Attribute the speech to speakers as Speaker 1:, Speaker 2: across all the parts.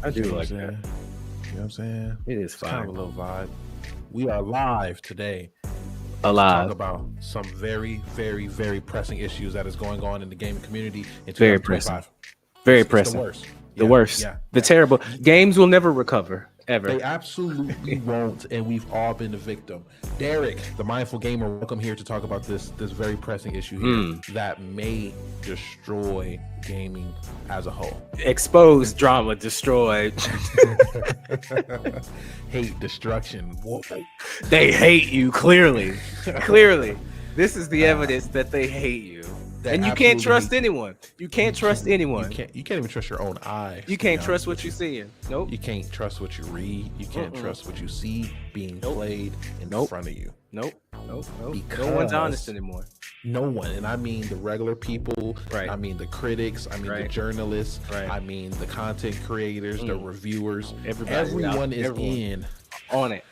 Speaker 1: I do
Speaker 2: You know
Speaker 1: like
Speaker 2: what I'm
Speaker 1: that.
Speaker 2: saying? You know what I'm saying?
Speaker 1: It is
Speaker 2: It's kind
Speaker 1: fire.
Speaker 2: of a little vibe. We are live today to talk
Speaker 1: Alive.
Speaker 2: about some very, very, very pressing issues that is going on in the gaming community in
Speaker 1: Very pressing.
Speaker 2: 2025.
Speaker 1: Very
Speaker 2: It's the
Speaker 1: pressing.
Speaker 2: worst.
Speaker 1: The
Speaker 2: Yeah,
Speaker 1: worst.
Speaker 2: yeah,
Speaker 1: The
Speaker 2: yeah.
Speaker 1: terrible. Games will never recover.
Speaker 2: They
Speaker 1: Ever.
Speaker 2: absolutely won't, and we've all been the victim. Derek, the mindful gamer, welcome here to talk about this very pressing issue here that may destroy gaming as a whole.
Speaker 1: Exposed, drama, destroyed.
Speaker 2: Hate, destruction. Whoa.
Speaker 1: They hate you, clearly. Clearly. This is the evidence that they hate you.
Speaker 2: They
Speaker 1: And you can't
Speaker 2: absolutely
Speaker 1: trust
Speaker 2: hate you.
Speaker 1: anyone. You can't trust anyone.
Speaker 2: You can't even trust your own eyes.
Speaker 1: You
Speaker 2: to be
Speaker 1: can't trust
Speaker 2: honest
Speaker 1: what
Speaker 2: with
Speaker 1: you're seeing. Nope.
Speaker 2: You can't trust what you read. You can't trust what you see being played in front of you.
Speaker 1: Nope. No
Speaker 2: Because
Speaker 1: one's honest anymore.
Speaker 2: No one, and I mean the regular people.
Speaker 1: Right.
Speaker 2: I mean the critics. I mean the journalists.
Speaker 1: Right.
Speaker 2: I mean the content creators, the reviewers.
Speaker 1: Everyone
Speaker 2: is in
Speaker 1: on it.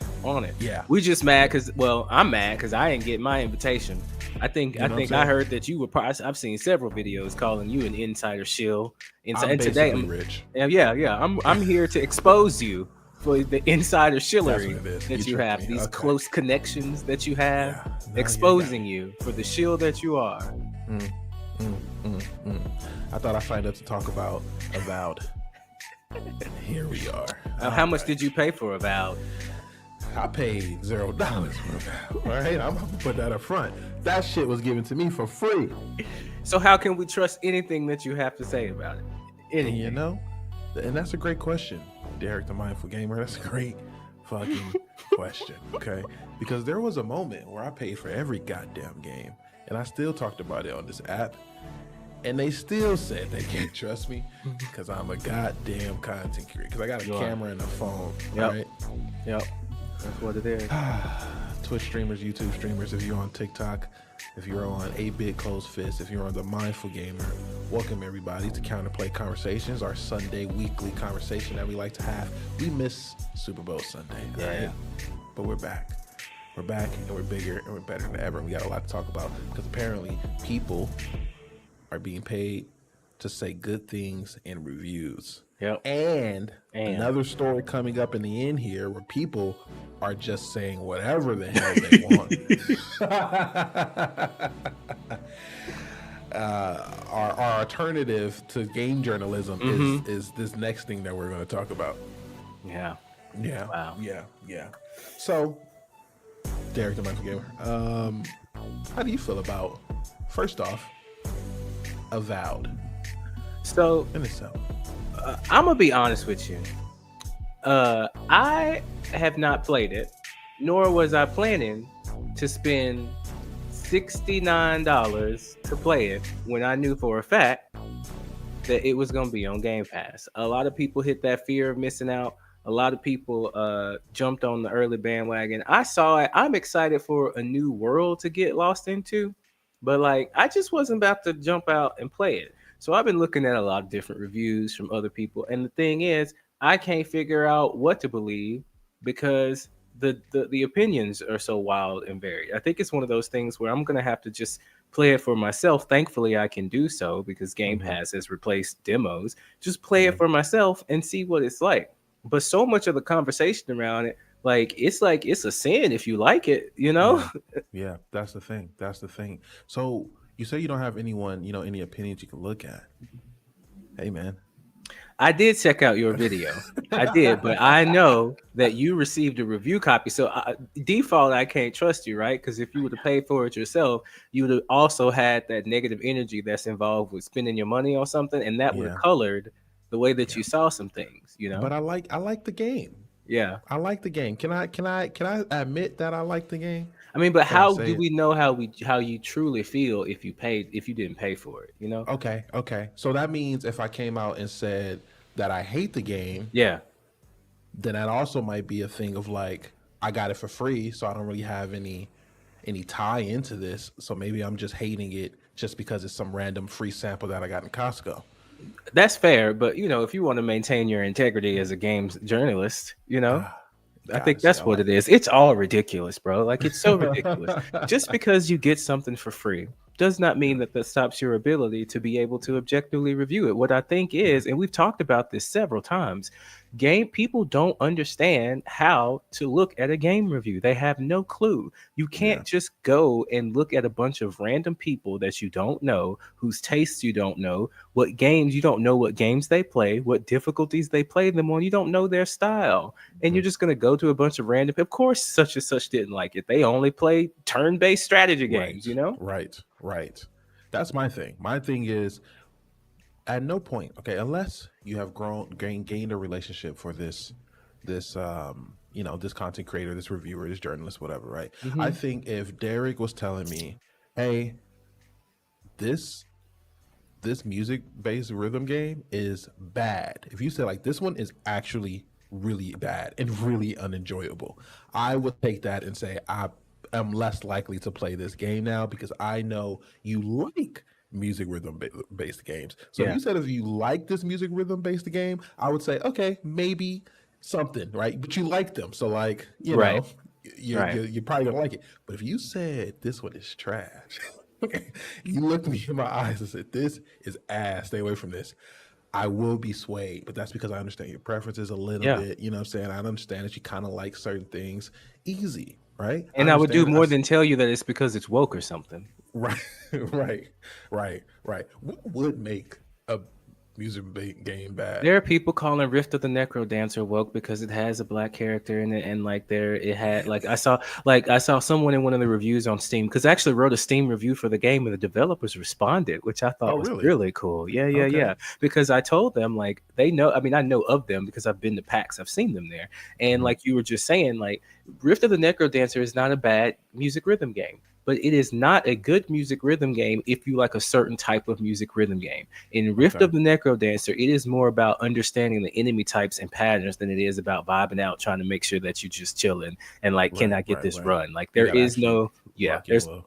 Speaker 2: Yeah.
Speaker 1: We just mad because, well, I'm mad because I didn't get my invitation. I think I heard that you were. I've seen several videos calling you an insider shill.
Speaker 2: I'm
Speaker 1: today,
Speaker 2: rich.
Speaker 1: Yeah. I'm here to expose you for the insider shillery that you have, these close connections that you have, exposing you for the shill that you are.
Speaker 2: I thought I signed up to talk about Avowed. Here we are.
Speaker 1: How much did you pay for Avowed?
Speaker 2: I paid $0 for Avowed. All right, I'm gonna put that up front. That shit was given to me for free.
Speaker 1: So how can we trust anything that you have to say about it?
Speaker 2: Anything. You know, and that's a great question, Derek, the mindful gamer. That's a great fucking question. Okay, because there was a moment where I paid for every goddamn game, and I still talked about it on this app, and they still said they can't trust me because I'm a goddamn content creator. Because I got a camera and a phone. Right?
Speaker 1: Yep. That's what it is.
Speaker 2: Twitch streamers, YouTube streamers, if you're on TikTok, if you're on 8-Bit Closed Fist, if you're on the Mindful Gamer, welcome everybody to Counterplay Conversations, our Sunday weekly conversation that we like to have. We miss Super Bowl Sunday, right? But we're back. We're back and we're bigger and we're better than ever. We got a lot to talk about because apparently people are being paid to say good things in reviews.
Speaker 1: Yep.
Speaker 2: And another story coming up in the end here where people are just saying whatever the hell they want. Our alternative to game journalism is this next thing that we're going to talk about.
Speaker 1: Yeah.
Speaker 2: Wow. Yeah. So, Derek the Mindful Gamer, how do you feel about, first off, Avowed?
Speaker 1: So,
Speaker 2: in itself.
Speaker 1: I'm gonna be honest with you. I have not played it, nor was I planning to spend $69 to play it when I knew for a fact that it was gonna be on Game Pass. A lot of people hit that fear of missing out. A lot of people jumped on the early bandwagon. I saw it. I'm excited for a new world to get lost into, but like I just wasn't about to jump out and play it. So I've been looking at a lot of different reviews from other people, and the thing is, I can't figure out what to believe because the opinions are so wild and varied. I think it's one of those things where I'm gonna have to just play it for myself. Thankfully, I can do so because Game Pass has replaced demos. Just play it for myself and see what it's like. But so much of the conversation around it, like it's a sin if you like it, you know?
Speaker 2: Yeah, that's the thing. So you say you don't have anyone, any opinions you can look at. Hey, man.
Speaker 1: I did check out your video. I did, but I know that you received a review copy. So default, I can't trust you, right? Because if you would have paid for it yourself, you would have also had that negative energy that's involved with spending your money on something, and that would have colored the way that you saw some things,
Speaker 2: But I like the game.
Speaker 1: Yeah,
Speaker 2: I like the game. Can I admit that I like the game?
Speaker 1: I mean, but how do we know how you truly feel if you didn't pay for it?
Speaker 2: Okay. So that means if I came out and said that I hate the game,
Speaker 1: then
Speaker 2: that also might be a thing of like I got it for free, so I don't really have any tie into this. So maybe I'm just hating it just because it's some random free sample that I got in Costco.
Speaker 1: That's fair, but if you want to maintain your integrity as a games journalist, I think that's what it is. It's all ridiculous, bro. Like it's so ridiculous. Just because you get something for free does not mean that stops your ability to be able to objectively review it. What I think is, and we've talked about this several times, Game people don't understand how to look at a game review. They have no clue. You can't
Speaker 2: Yeah.
Speaker 1: just go and look at a bunch of random people that you don't know, whose tastes you don't know, what games you don't know, what games they play, what difficulties they play them on. You don't know their style. And you're
Speaker 2: Mhm.
Speaker 1: just going to go to a bunch of random. Of course, such and such didn't like it. They only play turn based strategy games,
Speaker 2: Right.
Speaker 1: you know?
Speaker 2: Right. That's my thing. My thing is at no point, okay, unless you have gained a relationship for this this content creator, this reviewer, this journalist, whatever, right? I
Speaker 1: Hmm.
Speaker 2: think if Derek was telling me, hey, this this music based rhythm game is bad. If you say like this one is actually really bad and really unenjoyable, I would take that and say I am less likely to play this game now because I know you like music based games. So if
Speaker 1: Yeah.
Speaker 2: you said if you like this music rhythm based game, I would say okay, maybe something, right? But you like them. So like,
Speaker 1: Right. Right.
Speaker 2: you're probably going to like it. But if you said this one is trash, you looked me in my eyes and said, "This is ass. Stay away from this." I will be swayed, but that's because I understand your preferences a little
Speaker 1: Yeah.
Speaker 2: bit. You know what I'm saying? I understand that you kind of like certain things easy, right? I
Speaker 1: And I would do
Speaker 2: understand.
Speaker 1: more than tell you that it's because it's woke or something.
Speaker 2: Right, right, right. What would make a game bad?
Speaker 1: There are people calling Rift of the Necro Dancer woke because it has a black character in it, and like there it had I saw someone in one of the reviews on Steam because I actually wrote a Steam review for the game and the developers responded, which I
Speaker 2: Oh,
Speaker 1: thought was
Speaker 2: really?
Speaker 1: really cool. Yeah, yeah,
Speaker 2: Okay.
Speaker 1: yeah. Because I told them like they know. I mean, I know of them because I've been to PAX, I've seen them there, and
Speaker 2: Hmm.
Speaker 1: like you were just saying, like Rift of the Necro Dancer is not a bad music rhythm game. But it is not a good music rhythm game if you like a certain type of music rhythm game. In Rift
Speaker 2: Okay.
Speaker 1: of the Necro Dancer, it is more about understanding the enemy types and patterns than it is about vibing out, trying to make sure that you're just chilling and like, can
Speaker 2: Right,
Speaker 1: I get
Speaker 2: right,
Speaker 1: this
Speaker 2: right.
Speaker 1: run? Like,
Speaker 2: You
Speaker 1: there
Speaker 2: got to
Speaker 1: is
Speaker 2: actually
Speaker 1: no, yeah,
Speaker 2: lock in low.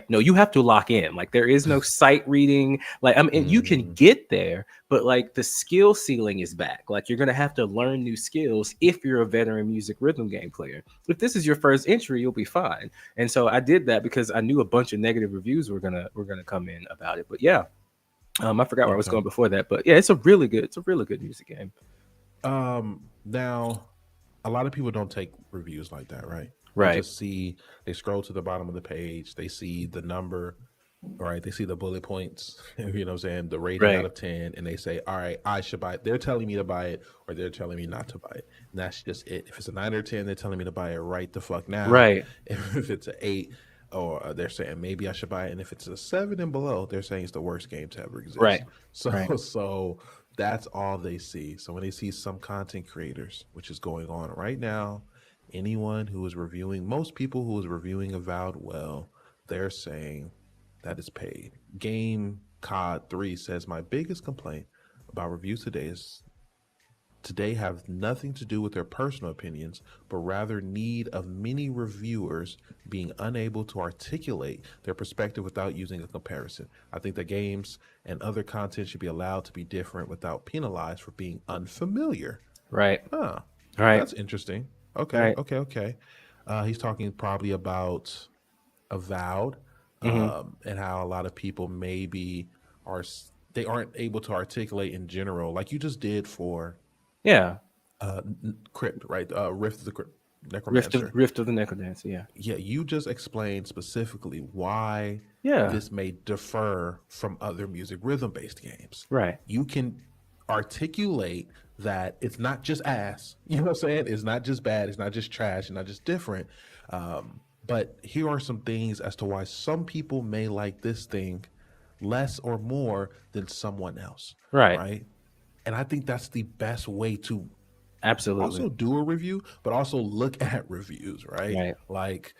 Speaker 1: no, you have to lock in. Like, there is no sight reading. Like, I mean, you can
Speaker 2: Mm,
Speaker 1: get there, but like the skill ceiling is back. Like, you're gonna have to learn new skills if you're a veteran music rhythm game player. If this is your first entry, you'll be fine. And so I did that because I knew a bunch of negative reviews were gonna come in about it. But yeah, I forgot where I was
Speaker 2: okay.
Speaker 1: going before that, but yeah, it's a really good music game.
Speaker 2: Now a lot of people don't take reviews like that, right? They
Speaker 1: Right,
Speaker 2: just see, they scroll to the bottom of the page, they see the number, right? They see the bullet points, you know what I'm saying? The rating out
Speaker 1: right,
Speaker 2: of 10, and they say, all right, I should buy it. They're telling me to buy it, or they're telling me not to buy it. And that's just it. If it's a 9 or 10, they're telling me to buy it right the fuck now.
Speaker 1: right,
Speaker 2: If it's an 8, or they're saying maybe I should buy it. And if it's a 7 and below, they're saying it's the worst game to ever
Speaker 1: right,
Speaker 2: exist. So,
Speaker 1: right.
Speaker 2: so that's all they see. So when they see some content creators, which is going on right now, anyone who is reviewing, most people who is reviewing Avowed well, they're saying that is paid. Game COD 3 says my biggest complaint about reviews today have nothing to do with their personal opinions, but rather need of many reviewers being unable to articulate their perspective without using a comparison. I think that games and other content should be allowed to be different without penalized for being unfamiliar.
Speaker 1: Right,
Speaker 2: Huh.
Speaker 1: right,
Speaker 2: That's interesting. Okay,
Speaker 1: right.
Speaker 2: okay. He's talking probably about Avowed,
Speaker 1: Hmm.
Speaker 2: and how a lot of people maybe they aren't able to articulate in general, like you just did for
Speaker 1: Yeah,
Speaker 2: Crypt, right? Rift of the Crypt,
Speaker 1: Rift of
Speaker 2: Necromancer.
Speaker 1: Rift of the Necrodancer. Yeah,
Speaker 2: Yeah, you just explained specifically why
Speaker 1: yeah,
Speaker 2: this may differ from other music rhythm based games.
Speaker 1: right,
Speaker 2: You can articulate that it's not just ass. You know what I'm saying? It's not just bad. It's not just trash. It's not just different. But here are some things as to why some people may like this thing less or more than someone else,
Speaker 1: right.
Speaker 2: right? And I think that's the best way to
Speaker 1: Absolutely.
Speaker 2: also do a review, but also look at reviews, right?
Speaker 1: Right,
Speaker 2: Like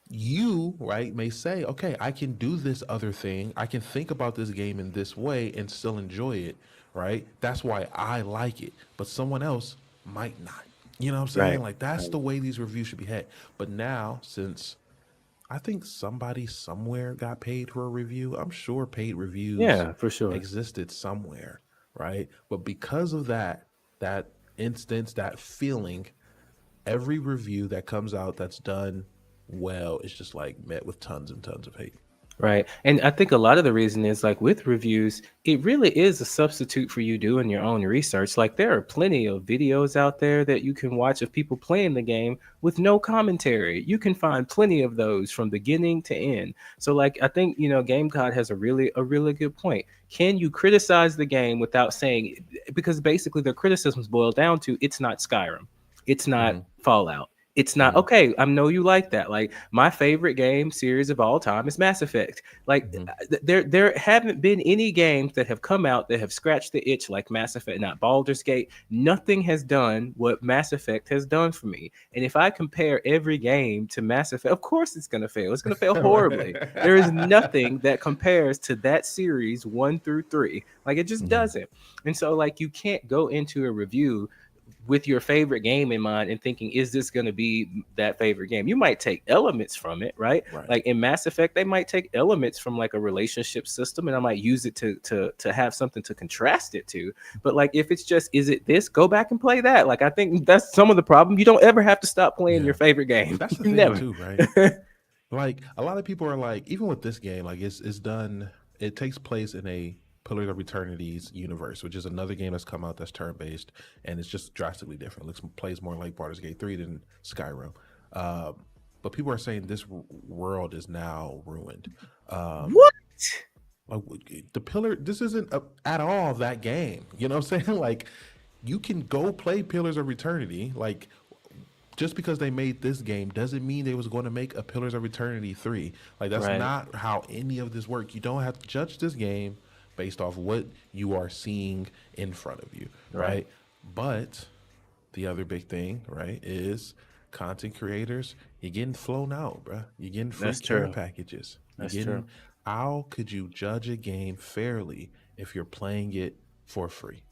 Speaker 2: you, right, may say, okay, I can do this other thing. I can think about this game in this way and still enjoy it, right? That's why I like it, but someone else might not. You know what I'm saying?
Speaker 1: right,
Speaker 2: Like that's
Speaker 1: right.
Speaker 2: the way these reviews should be had. But now, since I think somebody somewhere got paid for a review, I'm sure paid reviews
Speaker 1: Yeah, for sure.
Speaker 2: existed somewhere, right? But because of that instance, that feeling, every review that comes out that's done well is just like met with tons and tons of hate.
Speaker 1: Right. And I think a lot of the reason is like with reviews, it really is a substitute for you doing your own research. Like there are plenty of videos out there that you can watch of people playing the game with no commentary. You can find plenty of those from beginning to end. So like I think, GameCod has a really good point. Can you criticize the game without saying, because basically their criticisms boil down to it's not Skyrim. It's not
Speaker 2: Hmm.
Speaker 1: Fallout. It's not
Speaker 2: Hmm.
Speaker 1: okay. I know you like that. Like my favorite game series of all time is Mass Effect. Like
Speaker 2: Hmm.
Speaker 1: there haven't been any games that have come out that have scratched the itch like Mass Effect, not Baldur's Gate. Nothing has done what Mass Effect has done for me. And if I compare every game to Mass Effect, of course it's gonna fail. It's gonna fail horribly. There is nothing that compares to that series 1 through 3. Like it just
Speaker 2: Hmm.
Speaker 1: doesn't. And so like you can't go into a review with your favorite game in mind and thinking, is this going to be that favorite game? You might take elements from it, right?
Speaker 2: Right.
Speaker 1: Like in Mass Effect, they might take elements from like a relationship system, and I might use it to have something to contrast it to. But like if it's just, is it this? Go back and play that. Like I think that's some of the problem. You don't ever have to stop playing
Speaker 2: Yeah.
Speaker 1: your favorite game.
Speaker 2: That's the
Speaker 1: You
Speaker 2: thing
Speaker 1: never.
Speaker 2: too, right? Like a lot of people are like, even with this game, like it's done. It takes place in a Pillars of Eternity's universe, which is another game that's come out that's turn based, and it's just drastically different. Looks plays more like Baldur's Gate 3 than Skyrim. Um, but people are saying this world is now ruined. Um,
Speaker 1: What?
Speaker 2: like the Pillar, this isn't at all that game. You know what I'm saying? Like you can go play Pillars of Eternity. Like just because they made this game doesn't mean they was going to make a Pillars of Eternity 3. Like that's
Speaker 1: Right.
Speaker 2: not how any of this work. You don't have to judge this game based off what you are seeing in front of you,
Speaker 1: Right.
Speaker 2: right? But the other big thing, right, is content creators, you're getting flown out, bruh. You're getting free
Speaker 1: That's
Speaker 2: care
Speaker 1: true.
Speaker 2: packages. You're
Speaker 1: That's true.
Speaker 2: getting how could you judge a game fairly if you're playing it for free?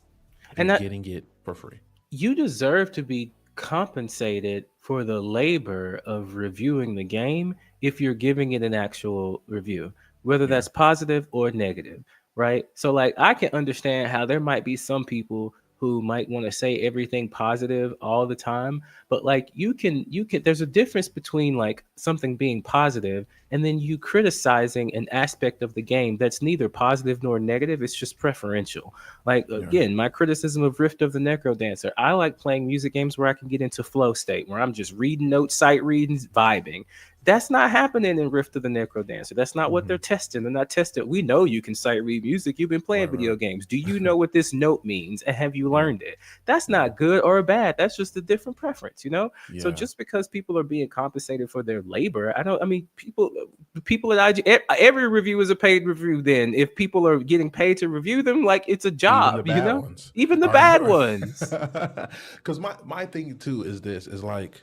Speaker 2: You're
Speaker 1: And that
Speaker 2: getting it for free.
Speaker 1: you deserve to be compensated for the labor of reviewing the game if you're giving it an actual review, whether
Speaker 2: Yeah.
Speaker 1: that's positive or negative, right? So, like, I can understand how there might be some people who might want to say everything positive all the time, but like there's a difference between like something being positive and then you criticizing an aspect of the game that's neither positive nor negative. It's just preferential. Like
Speaker 2: Yeah.
Speaker 1: again, my criticism of Rift of the Necro Dancer. I like playing music games where I can get into flow state, where I'm just reading notes, sight reading, vibing. That's not happening in Rift of the Necro Dancer. That's not what they're
Speaker 2: Hmm.
Speaker 1: testing. They're not testing. We know you can sight read music. You've been playing
Speaker 2: Right,
Speaker 1: video
Speaker 2: right.
Speaker 1: games. Do you know what this note means? And have you
Speaker 2: Yeah.
Speaker 1: learned it? That's
Speaker 2: Yeah.
Speaker 1: not good or bad. That's just a different preference. So
Speaker 2: Yeah.
Speaker 1: just because people are being compensated for their labor, I mean, people at IG, every review is a paid review. Then, if people are getting paid to review them, like it's a
Speaker 2: Even the
Speaker 1: job,
Speaker 2: bad ones
Speaker 1: even the bad
Speaker 2: are
Speaker 1: ones.
Speaker 2: because my thing too is this is like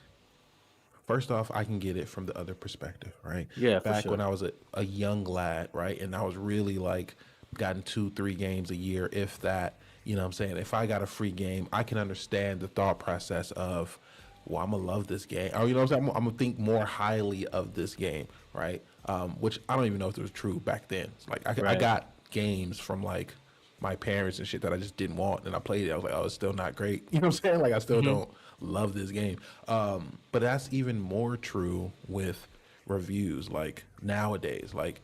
Speaker 2: first off, I can get it from the other perspective, right?
Speaker 1: Yeah, for
Speaker 2: Back when
Speaker 1: sure.
Speaker 2: I was a young lad, right, and I was really like gotten 2 3 games a year, if that. You know what I'm saying? If I got a free game, I can understand the thought process of, well, I'm gonna love this game, or you know what I'm saying? I'm gonna think more highly of this game, right? Which I don't even know if it was true back then. It's like I
Speaker 1: Right.
Speaker 2: got games from like my parents and shit that I just didn't want, and I played it. I was like, oh, it's still not great. You know what I'm saying? Like I still
Speaker 1: Hmm.
Speaker 2: don't love this game. But that's even more true with reviews. Like nowadays, like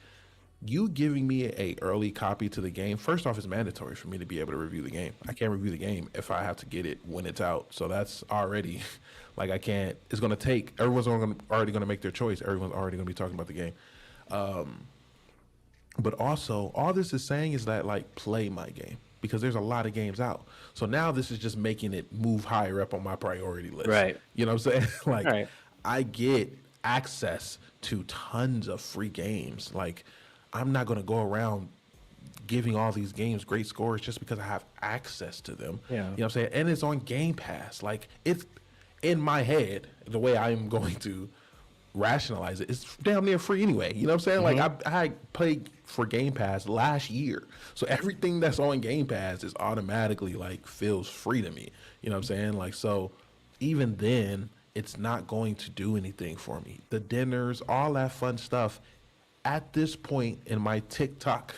Speaker 2: you giving me a early copy to the game. First off, it's mandatory for me to be able to review the game. I can't review the game if I have to get it when it's out. So that's already like I can't. It's gonna take. Everyone's already gonna make their choice. Everyone's already gonna be talking about the game. But also, all this is saying is that like play my game because there's a lot of games out. So now this is just making it move higher up on my priority list.
Speaker 1: Right.
Speaker 2: You know what I'm saying? Like
Speaker 1: Right.
Speaker 2: I get access to tons of free games. Like I'm not going to go around giving all these games great scores just because I have access to them. You know
Speaker 1: Yeah.
Speaker 2: what I'm saying? And it's on Game Pass. Like it's in my head, the way I'm going to rationalize it, it's damn near free anyway. You know what I'm saying? Like
Speaker 1: Hmm.
Speaker 2: I played for Game Pass last year. So everything that's on Game Pass is automatically like feels free to me. You know what I'm saying? Like so even then it's not going to do anything for me. The dinners, all that fun stuff at this point in my TikTok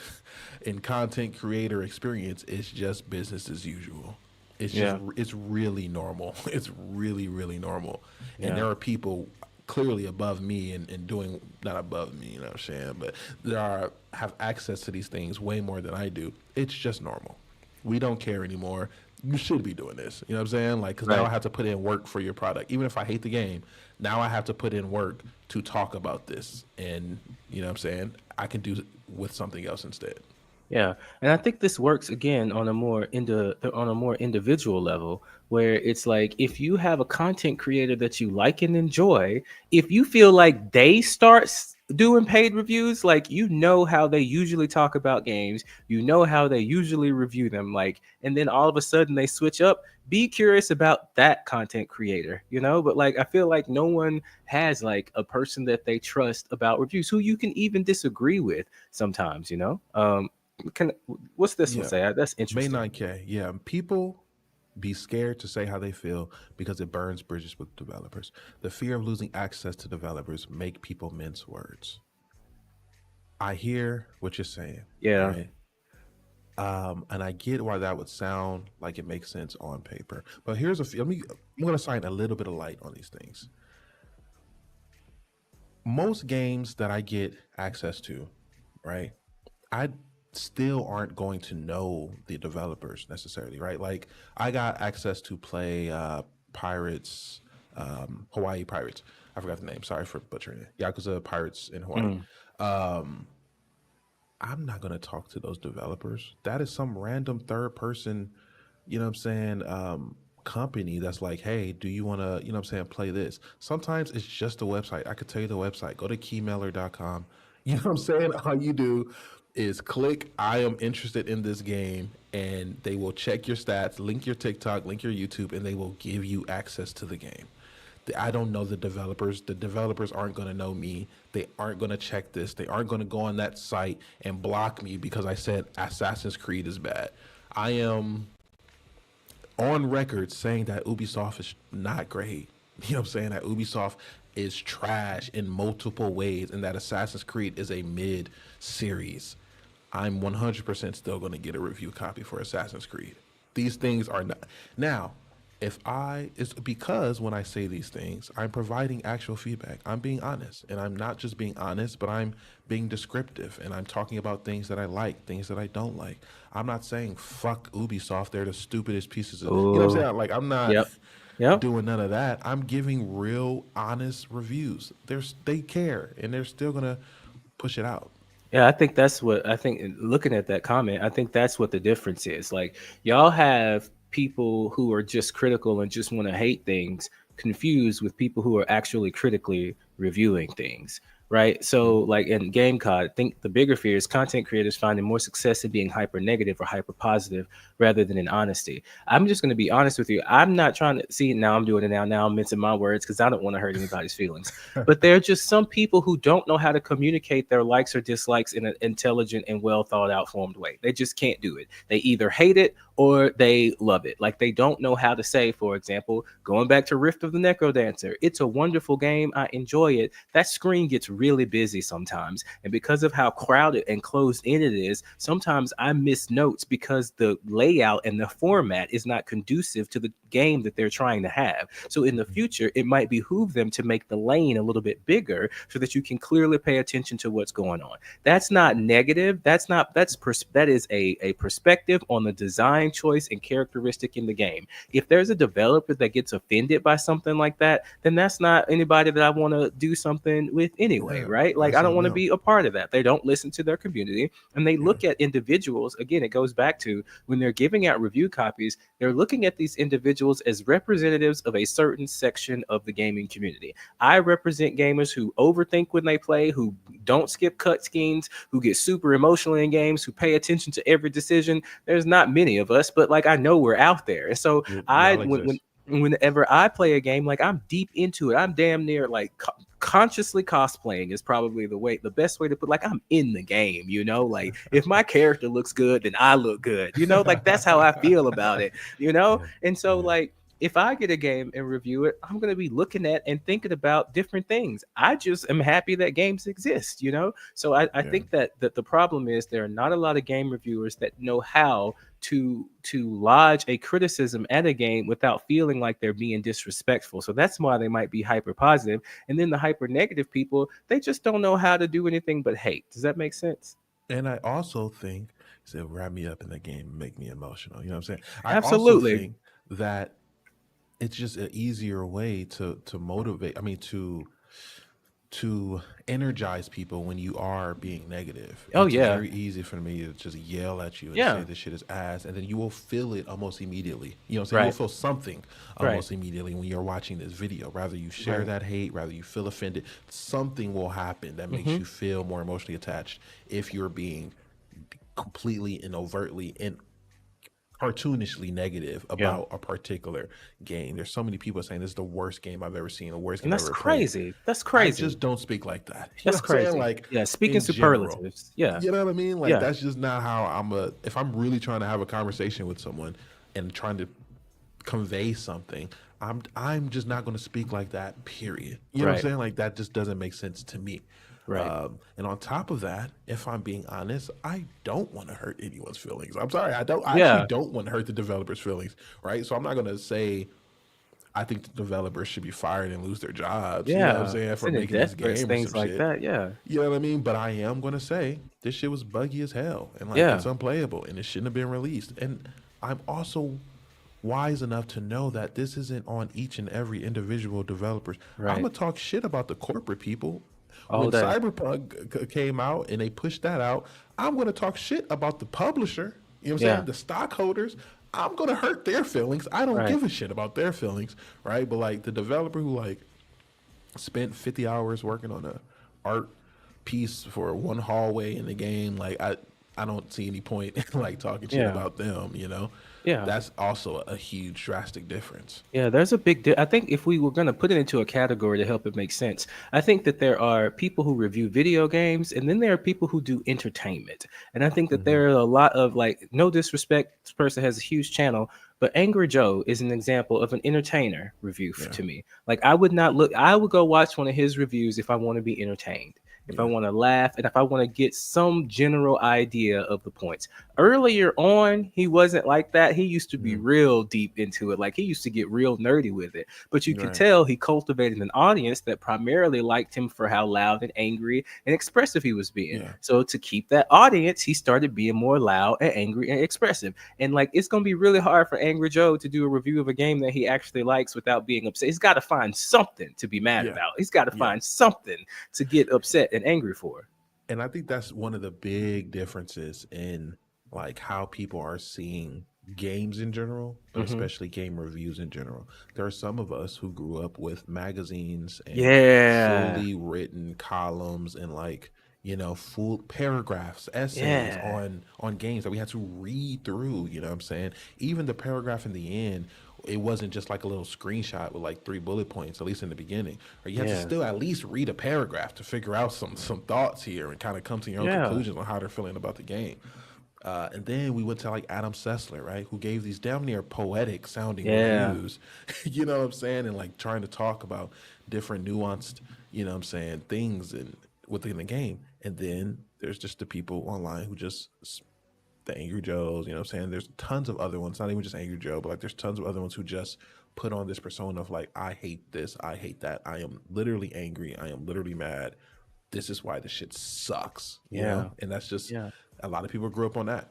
Speaker 2: and content creator experience, it's just business as usual. It's just
Speaker 1: Yeah.
Speaker 2: it's really normal. It's really normal. And
Speaker 1: Yeah.
Speaker 2: there are people clearly above me and doing not above me, you know what I'm saying? But there are have access to these things way more than I do. It's just normal. We don't care anymore. You should be doing this. You know what I'm saying? Like, because now I
Speaker 1: Right.
Speaker 2: have to put in work for your product. Even if I hate the game, now I have to put in work to talk about this. And, you know what I'm saying? I can do with something else instead.
Speaker 1: Yeah, and I think this works again on a on a more individual level, where it's like if you have a content creator that you like and enjoy, if you feel like they start doing paid reviews, like you know how they usually talk about games, you know how they usually review them, like, and then all of a sudden they switch up. Be curious about that content creator, you know. But like, I feel like no one has like a person that they trust about reviews who you can even disagree with sometimes, you know. Can what's this one
Speaker 2: Yeah.
Speaker 1: say? That's
Speaker 2: May
Speaker 1: interesting.
Speaker 2: 9K. Yeah. People be scared to say how they feel because it burns bridges with developers. The fear of losing access to developers make people mince words. I hear what you're saying,
Speaker 1: Yeah.
Speaker 2: right? And I get why that would sound like it makes sense on paper. But here's a few. I'm going to shine a little bit of light on these things. Most games that I get access to, right? I still aren't going to know the developers necessarily, right? Like I got access to play Pirates, Hawaii Pirates. I forgot the name. Sorry for butchering it. Yakuza Pirates in Hawaii.
Speaker 1: Mm.
Speaker 2: Um, I'm not going to talk to those developers. That is some random third person, you know what I'm saying, company that's like, hey, do you want to, you know what I'm saying, play this? Sometimes it's just a website. I could tell you the website. Go to keymailer.com. You know what I'm saying? All you do is click, I am interested in this game, and they will check your stats, link your TikTok, link your YouTube, and they will give you access to the game. I don't know the developers. The developers aren't going to know me. They aren't going to check this. They aren't going to go on that site and block me because I said Assassin's Creed is bad. I am on record saying that Ubisoft is not great. You know what I'm saying? That Ubisoft is trash in multiple ways and that Assassin's Creed is a mid series. I'm 100% still going to get a review copy for Assassin's Creed. These things are not. Now, if I, it's because when I say these things, I'm providing actual feedback. I'm being honest. And I'm not just being honest, but I'm being descriptive. And I'm talking about things that I like, things that I don't like. I'm not saying fuck Ubisoft. They're the stupidest pieces of, you know what I'm
Speaker 1: Oh.
Speaker 2: saying? Like, I'm not
Speaker 1: Yep. Yep.
Speaker 2: doing none of that. I'm giving real, honest reviews. They care and they're still going to push it out.
Speaker 1: Yeah, I think that's what I think. Looking at that comment, I think that's what the difference is. Like, y'all have people who are just critical and just want to hate things confused with people who are actually critically reviewing things, right? So,
Speaker 2: Mm-hmm.
Speaker 1: like in game code, I think the bigger fear is content creators finding more success in being hyper negative or hyper positive rather than in honesty. I'm just going to be honest with you. I'm not trying to see now. I'm doing it now. Now I'm mincing my words because I don't want to hurt anybody's feelings. But there are just some people who don't know how to communicate their likes or dislikes in an intelligent and well thought out formed way. They just can't do it. They either hate it or they love it. Like they don't know how to say, for example, going back to Rift of the Necro Dancer, it's a wonderful game. I enjoy it. That screen gets really busy sometimes. And because of how crowded and closed in it is, sometimes I miss notes because the layout and the format is not conducive to the game that they're trying to have. So in the future, it might behoove them to make the lane a little bit bigger so that you can clearly pay attention to what's going on. That's not negative. That's not that is a perspective on the design choice and characteristic in the game. If there's a developer that gets offended by something like that, then that's not anybody that I want to do something with anyway,
Speaker 2: Yeah,
Speaker 1: right? Like
Speaker 2: that's
Speaker 1: I don't
Speaker 2: on
Speaker 1: want to
Speaker 2: them.
Speaker 1: be a part of that. They don't listen to their community and they
Speaker 2: Yeah.
Speaker 1: look at individuals. Again, it goes back to when they're giving out review copies, they're looking at these individuals as representatives of a certain section of the gaming community. I represent gamers who overthink when they play, who don't skip cut schemes, who get super emotional in games, who pay attention to every decision. There's not many of us, but like I know we're out there. And so I
Speaker 2: Y'all
Speaker 1: when
Speaker 2: exist.
Speaker 1: whenever I play a game, like I'm deep into it. I'm damn near like consciously cosplaying is probably the best way to put, like I'm in the game, you know, like if my character looks good then I look good, you know, like that's how I feel about it, you know.
Speaker 2: Yeah,
Speaker 1: And so
Speaker 2: yeah,
Speaker 1: like if I get a game and review it, I'm going to be looking at and thinking about different things. I just am happy that games exist, you know. So I
Speaker 2: yeah.
Speaker 1: think that the problem is there are not a lot of game reviewers that know how to lodge a criticism at a game without feeling like they're being disrespectful. So that's why they might be hyper positive. And then the hyper negative people, they just don't know how to do anything but hate. Does that make sense?
Speaker 2: And I also think it'll wrap me up in the game and make me emotional. You know what I'm saying? I also
Speaker 1: Absolutely.
Speaker 2: think that it's just an easier way to motivate. I mean, to energize people when you are being negative.
Speaker 1: Oh
Speaker 2: It's
Speaker 1: yeah.
Speaker 2: very easy for me to just yell at you and say
Speaker 1: Yeah.
Speaker 2: this shit is ass, and then you will feel it almost immediately. You know what I'm saying? You'll
Speaker 1: Right.
Speaker 2: feel something
Speaker 1: Right.
Speaker 2: almost immediately when you're watching this video. Rather you share
Speaker 1: Right.
Speaker 2: that hate, rather you feel offended, something will happen that makes
Speaker 1: Mm-hmm.
Speaker 2: you feel more emotionally attached if you're being completely and overtly and cartoonishly negative
Speaker 1: Yeah.
Speaker 2: about a particular game. There's so many people saying this is the worst game I've ever seen, the worst
Speaker 1: And
Speaker 2: game I've
Speaker 1: that's
Speaker 2: ever played.
Speaker 1: crazy. That's
Speaker 2: I
Speaker 1: crazy.
Speaker 2: just don't speak like that. You know
Speaker 1: That's
Speaker 2: what I'm saying?
Speaker 1: crazy.
Speaker 2: Like
Speaker 1: Yeah. Speaking
Speaker 2: in general.
Speaker 1: superlatives. Yeah.
Speaker 2: You know what I mean? Like
Speaker 1: Yeah.
Speaker 2: that's just not how if I'm really trying to have a conversation with someone and trying to convey something, I'm just not going to speak like that, period. You know what I'm
Speaker 1: Right.
Speaker 2: saying? Like that just doesn't make sense to me.
Speaker 1: Right.
Speaker 2: And on top of that, if I'm being honest, I don't want to hurt anyone's feelings. I'm sorry, I don't. I actually
Speaker 1: Yeah.
Speaker 2: don't want to hurt the developers' feelings, right? So I'm not going to say I think the developers should be fired and lose their jobs. You know what I'm
Speaker 1: Yeah.
Speaker 2: saying, for
Speaker 1: Sending
Speaker 2: making this
Speaker 1: death threats,
Speaker 2: game or
Speaker 1: things
Speaker 2: some
Speaker 1: like
Speaker 2: shit.
Speaker 1: that. Yeah.
Speaker 2: You know what I mean? But I am going to say this shit was buggy as hell and like it's
Speaker 1: Yeah.
Speaker 2: unplayable and it shouldn't have been released. And I'm also wise enough to know that this isn't on each and every individual developers. I'm
Speaker 1: Right.
Speaker 2: gonna talk shit about the corporate people.
Speaker 1: All
Speaker 2: When
Speaker 1: day.
Speaker 2: Cyberpunk came out and they pushed that out, I'm gonna talk shit about the publisher. You know what I'm
Speaker 1: Yeah.
Speaker 2: saying? The stockholders. I'm gonna hurt their feelings. I don't
Speaker 1: Right.
Speaker 2: give a shit about their feelings, right? But like the developer who like spent 50 hours working on a art piece for one hallway in the game, like I don't see any point in like talking shit
Speaker 1: Yeah.
Speaker 2: about them, you know.
Speaker 1: Yeah.
Speaker 2: That's also a huge drastic difference.
Speaker 1: Yeah, there's a I think if we were going to put it into a category to help it make sense, I think that there are people who review video games and then there are people who do entertainment. And I think that
Speaker 2: Hmm.
Speaker 1: there are a lot of, like, no disrespect, this person has a huge channel, but Angry Joe is an example of an entertainer review
Speaker 2: Yeah,
Speaker 1: to me. Like, I would go watch one of his reviews if I want to be entertained. If I
Speaker 2: yeah,
Speaker 1: want to laugh and if I want to get some general idea of the points. Earlier on, he wasn't like that. He used to be
Speaker 2: mm,
Speaker 1: real deep into it. Like, he used to get real nerdy with it. But you could
Speaker 2: right,
Speaker 1: tell he cultivated an audience that primarily liked him for how loud and angry and expressive he was being.
Speaker 2: yeah,
Speaker 1: So to keep that audience, he started being more loud and angry and expressive. And like, it's gonna be really hard for Angry Joe to do a review of a game that he actually likes without being upset. He's got to find something to be mad
Speaker 2: yeah,
Speaker 1: about. He's got to
Speaker 2: yeah.
Speaker 1: find something to get upset and angry for.
Speaker 2: And I think that's one of the big differences in like how people are seeing games in general, but
Speaker 1: Hmm.
Speaker 2: especially game reviews in general. There are some of us who grew up with magazines and
Speaker 1: Yeah.
Speaker 2: fully written columns and like, you know, full paragraphs, essays
Speaker 1: Yeah.
Speaker 2: on games that we had to read through, you know what I'm saying? Even the paragraph in the end, it wasn't just like a little screenshot with like three bullet points, at least in the beginning. Or you had to
Speaker 1: Yeah.
Speaker 2: still at least read a paragraph to figure out some thoughts here and kind of come to your own
Speaker 1: Yeah.
Speaker 2: conclusions on how they're feeling about the game. And then we went to like Adam Sessler, right, who gave these damn near poetic sounding
Speaker 1: Yeah.
Speaker 2: reviews, you know what I'm saying, and like trying to talk about different nuanced, you know what I'm saying, things and within the game. And then there's just the people online who just the Angry Joes, you know what I'm saying? There's tons of other ones, not even just Angry Joe, but like there's tons of other ones who just put on this persona of like, I hate this, I hate that, I am literally angry, I am literally mad. This is why this shit sucks, you know?
Speaker 1: Yeah.
Speaker 2: And that's just
Speaker 1: Yeah.
Speaker 2: a lot of people grew up on that.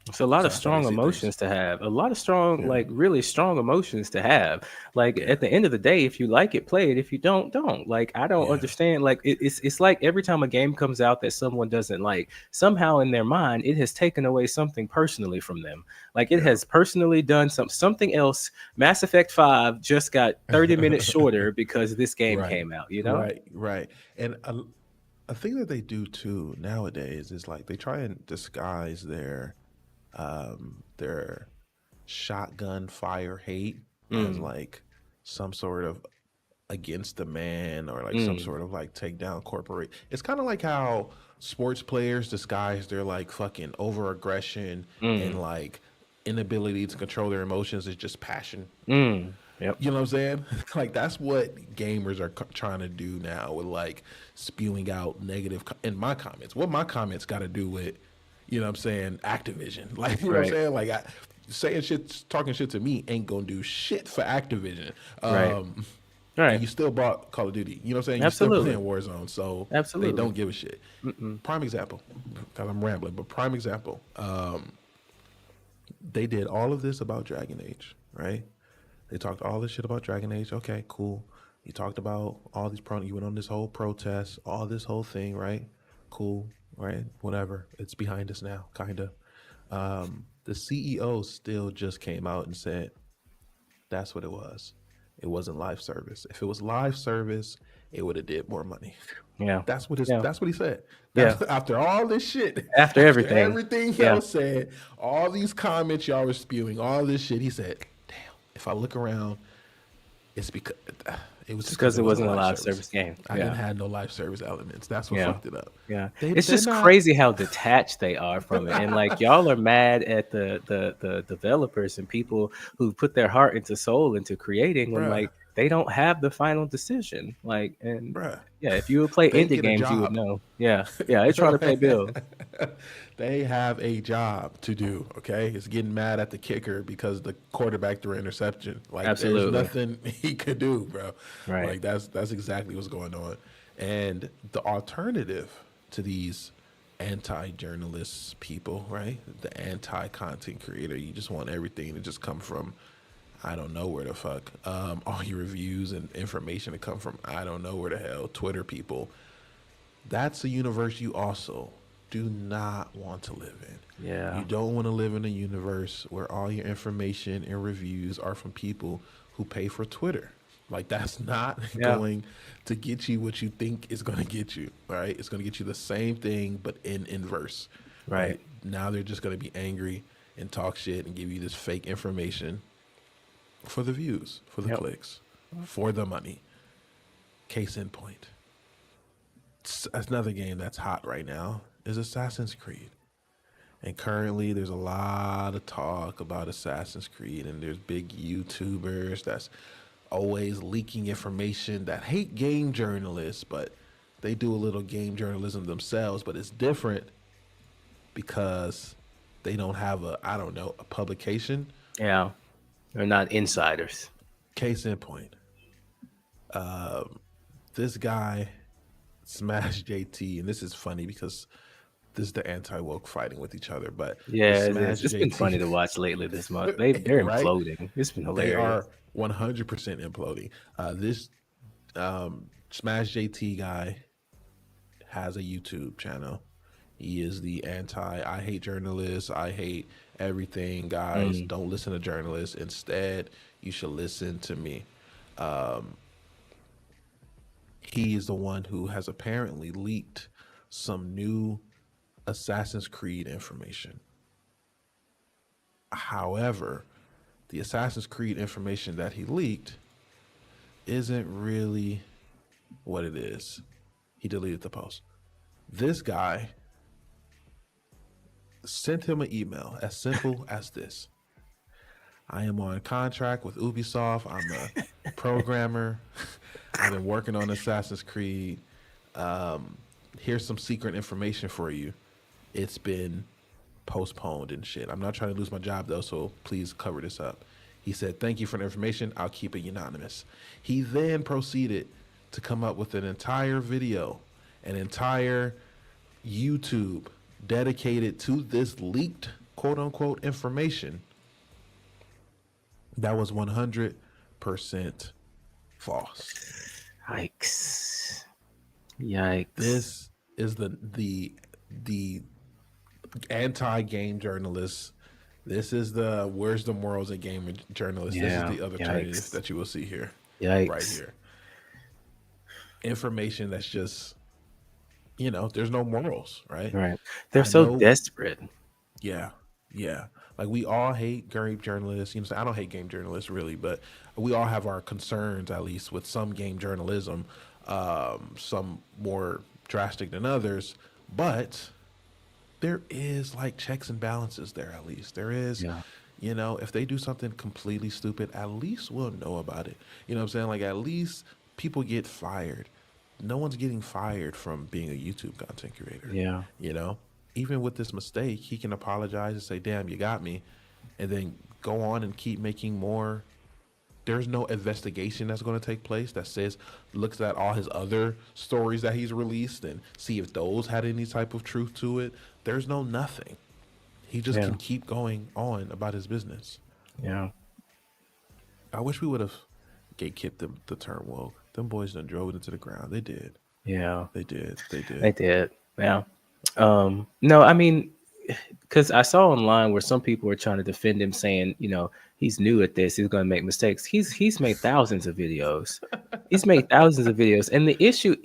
Speaker 1: It's a lot
Speaker 2: So
Speaker 1: of
Speaker 2: that's how they
Speaker 1: strong
Speaker 2: see things.
Speaker 1: emotions to have. A lot of strong,
Speaker 2: Yeah.
Speaker 1: like really strong emotions to have. Like
Speaker 2: Yeah.
Speaker 1: at the end of the day, if you like it, play it. If you don't. Like, I don't
Speaker 2: Yeah.
Speaker 1: understand. Like, it's like every time a game comes out that someone doesn't like, somehow in their mind it has taken away something personally from them. Like, it
Speaker 2: Yeah.
Speaker 1: has personally done something else. Mass Effect 5 just got 30 minutes shorter because this game
Speaker 2: Right.
Speaker 1: came out. You know?
Speaker 2: Right. Right. And a thing that they do too nowadays is like they try and disguise their shotgun fire hate as
Speaker 1: Mm,
Speaker 2: like some sort of against the man or like some
Speaker 1: mm,
Speaker 2: sort of like take down corporate. It's kind of like how sports players disguise their like fucking over aggression and
Speaker 1: mm,
Speaker 2: like inability to control their emotions is just passion.
Speaker 1: mm. Yep.
Speaker 2: You know what I'm saying? Like that's what gamers are trying to do now with like spewing out negative in my comments. What my comments got to do with you know what I'm saying, Activision. Like, you know what I'm
Speaker 1: Right.
Speaker 2: saying? Like, saying shit, talking shit to me ain't gonna do shit for Activision.
Speaker 1: Right.
Speaker 2: Um, and
Speaker 1: Right.
Speaker 2: you still bought Call of Duty. You know what I'm saying? You still
Speaker 1: Absolutely.
Speaker 2: playing Warzone, so they
Speaker 1: Absolutely.
Speaker 2: don't give a shit.
Speaker 1: Mm-mm.
Speaker 2: Prime example, because I'm rambling, but prime example. They did all of this about Dragon Age, right? They talked all this shit about Dragon Age. Okay, cool. You talked about all these you went on this whole protest, all this whole thing, right? Cool, right? Whatever. It's behind us now, kinda. The CEO still just came out and said that's what it was. It wasn't live service. If it was live service, it would have did more money.
Speaker 1: Yeah. Yeah.
Speaker 2: That's what he said.
Speaker 1: Yeah.
Speaker 2: That's after all this shit,
Speaker 1: After
Speaker 2: after
Speaker 1: everything.
Speaker 2: everything
Speaker 1: Yeah.
Speaker 2: else said, all these comments y'all were spewing, all this shit, he said, damn, if I look around, it's because it was
Speaker 1: Just
Speaker 2: because
Speaker 1: because
Speaker 2: it
Speaker 1: it
Speaker 2: wasn't
Speaker 1: wasn't a
Speaker 2: live
Speaker 1: live
Speaker 2: service.
Speaker 1: service game.
Speaker 2: I didn't
Speaker 1: Yeah.
Speaker 2: have no live service elements. That's what
Speaker 1: Yeah.
Speaker 2: fucked it up.
Speaker 1: Yeah. It's
Speaker 2: They're
Speaker 1: just
Speaker 2: not,
Speaker 1: crazy how detached they are from it. And like y'all are mad at the developers and people who put their heart into soul into creating when
Speaker 2: bruh,
Speaker 1: like they don't have the final decision. Like and
Speaker 2: bruh.
Speaker 1: yeah, if you would play
Speaker 2: They
Speaker 1: indie
Speaker 2: get a
Speaker 1: games, you would
Speaker 2: job.
Speaker 1: know. Yeah. Yeah. They're trying to pay bills.
Speaker 2: They have a job to do. Okay, it's getting mad at the kicker because the quarterback threw an interception. Like, there's
Speaker 1: Absolutely.
Speaker 2: nothing he could do, bro.
Speaker 1: Right.
Speaker 2: Like, that's exactly what's going on. And the alternative to these anti-journalists people, right? The anti-content creator. You just want everything to just come from I don't know where the fuck. All your reviews and information to come from I don't know where the hell. Twitter people. That's a universe you also do not want to live in. You
Speaker 1: Yeah.
Speaker 2: don't want to live in a universe where all your information and reviews are from people who pay for Twitter. Like, that's not
Speaker 1: Yeah.
Speaker 2: going to get you what you think is going to get you, right? It's going to get you the same thing, but in inverse,
Speaker 1: Right.
Speaker 2: right? Now they're just going to be angry and talk shit and give you this fake information for the views, for the
Speaker 1: Yep.
Speaker 2: clicks, for the money. Case in point. Another game that's hot right now is Assassin's Creed. And currently, there's a lot of talk about Assassin's Creed, and there's big YouTubers that's always leaking information that hate game journalists, but they do a little game journalism themselves. But it's different because they don't have I don't know, a publication.
Speaker 1: Yeah. They're not insiders.
Speaker 2: Case in point, this guy, Smash JT, and this is funny because this is the anti woke fighting with each other, but the
Speaker 1: Yeah, it
Speaker 2: Smash
Speaker 1: is. It's been funny
Speaker 2: JT,
Speaker 1: to watch lately this month. They're
Speaker 2: right?
Speaker 1: imploding. It's been
Speaker 2: They
Speaker 1: hilarious.
Speaker 2: are 100% imploding. This Smash JT guy has a YouTube channel. He is the I hate journalists. I hate everything, guys.
Speaker 1: Mm.
Speaker 2: Don't listen to journalists. Instead, you should listen to me. He is the one who has apparently leaked some new Assassin's Creed information. However, the Assassin's Creed information that he leaked isn't really what it is. He deleted the post. This guy sent him an email as simple as this: I am on contract with Ubisoft. I'm a programmer. I've been working on Assassin's Creed. Here's some secret information for you. It's been postponed and shit. I'm not trying to lose my job though, so please cover this up. He said, thank you for the information. I'll keep it anonymous. He then proceeded to come up with an entire video, an entire YouTube dedicated to this leaked quote unquote information that was 100% false.
Speaker 1: Yikes. Yikes.
Speaker 2: This is the anti-game journalists. This is the where's the morals in game journalists. This is
Speaker 1: Yeah.
Speaker 2: the other alternative
Speaker 1: Yikes.
Speaker 2: that you will see here, right
Speaker 1: Yikes.
Speaker 2: here. Information that's just, there's no morals, right?
Speaker 1: Right. They're
Speaker 2: I
Speaker 1: so
Speaker 2: know,
Speaker 1: desperate.
Speaker 2: yeah, yeah. Like, we all hate game journalists. I don't hate game journalists really, but we all have our concerns, at least with some game journalism, some more drastic than others. But there is like checks and balances there. At least there is.
Speaker 1: Yeah.
Speaker 2: If they do something completely stupid, at least we'll know about it. You know what I'm saying? Like, at least people get fired. No one's getting fired from being a YouTube content creator.
Speaker 1: Yeah.
Speaker 2: You know? even with this mistake, he can apologize and say, "Damn, you got me," and then go on and keep making more. There's no investigation that's going to take place that says looks at all his other stories that he's released and see if those had any type of truth to it. There's no nothing. He just
Speaker 1: Yeah.
Speaker 2: can keep going on about his business.
Speaker 1: Yeah.
Speaker 2: I wish we would have gatekept the term woke. Them boys done drove it into the ground. They did.
Speaker 1: Yeah.
Speaker 2: They did. They
Speaker 1: They
Speaker 2: did.
Speaker 1: did. Yeah. No, I mean, because I saw online where some people were trying to defend him, saying, he's new at this, he's going to make mistakes. He's made thousands of videos. He's made thousands of videos, and the issue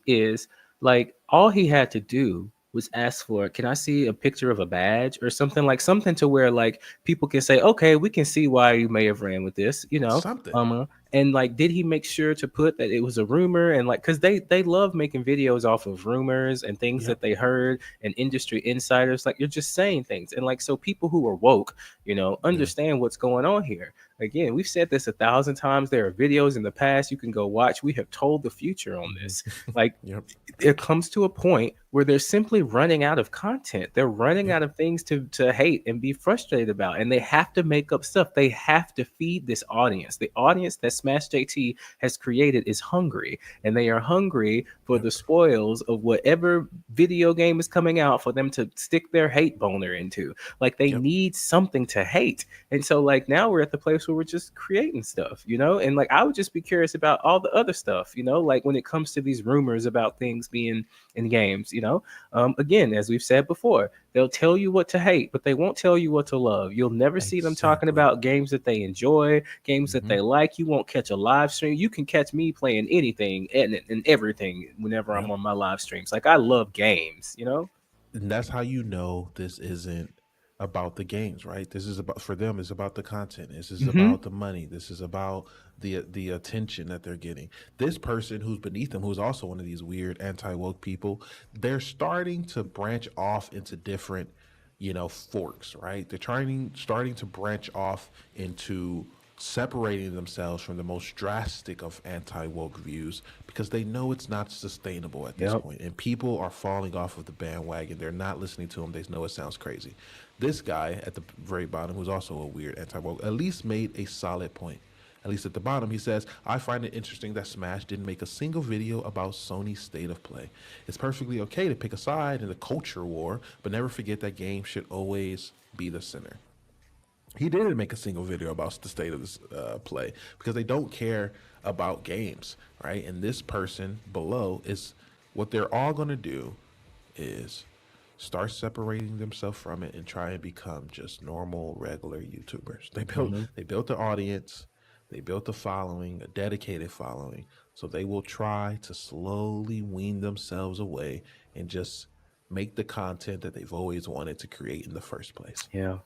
Speaker 1: is like all he had to do was ask for, can I see a picture of a badge or something, like something to where like people can say, okay, we can see why you may have ran with this,
Speaker 2: Something.
Speaker 1: and like, did he make sure to put that it was a rumor? And like, because they love making videos off of rumors and things that
Speaker 2: Yep.
Speaker 1: they heard and industry insiders. Like, you're just saying things, and like, so people who are woke,
Speaker 2: Yeah.
Speaker 1: understand what's going on here. Again, we've said this 1,000 times. There are videos in the past you can go watch. We have told the future on
Speaker 2: Hmm.
Speaker 1: this. Like,
Speaker 2: Yep.
Speaker 1: it comes to a point where they're simply running out of content. They're running
Speaker 2: Yep.
Speaker 1: out of things to hate and be frustrated about. And they have to make up stuff. They have to feed this audience. The audience that Smash JT has created is hungry. And they are hungry for the
Speaker 2: Yep.
Speaker 1: spoils of whatever video game is coming out for them to stick their hate boner into. Like, they
Speaker 2: Yep.
Speaker 1: need something to hate. And so like now we're at the place where we're just creating stuff, and like I would just be curious about all the other stuff, like when it comes to these rumors about things being in games, again, as we've said before, they'll tell you what to hate, but they won't tell you what to love. You'll never see them talking
Speaker 2: Exactly.
Speaker 1: about games that they enjoy, games that
Speaker 2: Hmm.
Speaker 1: they like. You won't catch a live stream. You can catch me playing anything and everything whenever I'm
Speaker 2: Yep.
Speaker 1: on my live streams. Like, I love games.
Speaker 2: And that's how you know this isn't about the games, right? This is about for them. It's about the content. This is
Speaker 1: Hmm.
Speaker 2: about the money. This is about the attention that they're getting. This person who's beneath them, who's also one of these weird anti woke people, they're starting to branch off into different, forks, right? They're starting to branch off into separating themselves from the most drastic of anti woke views because they know it's not sustainable at this
Speaker 1: Yep.
Speaker 2: point. And people are falling off of the bandwagon. They're not listening to them. They know it sounds crazy. This guy at the very bottom, who's also a weird anti woke, at least made a solid point. At least at the bottom, he says, I find it interesting that Smash didn't make a single video about Sony's state of play. It's perfectly okay to pick a side in the culture war, but never forget that games should always be the center. He didn't make a single video about the state of this play because they don't care about games, right? And this person below is what they're all going to do is start separating themselves from it and try and become just normal, regular YouTubers.
Speaker 1: Hmm.
Speaker 2: They built the audience, they built a following, a dedicated following. So they will try to slowly wean themselves away and just make the content that they've always wanted to create in the first place.
Speaker 1: Yeah.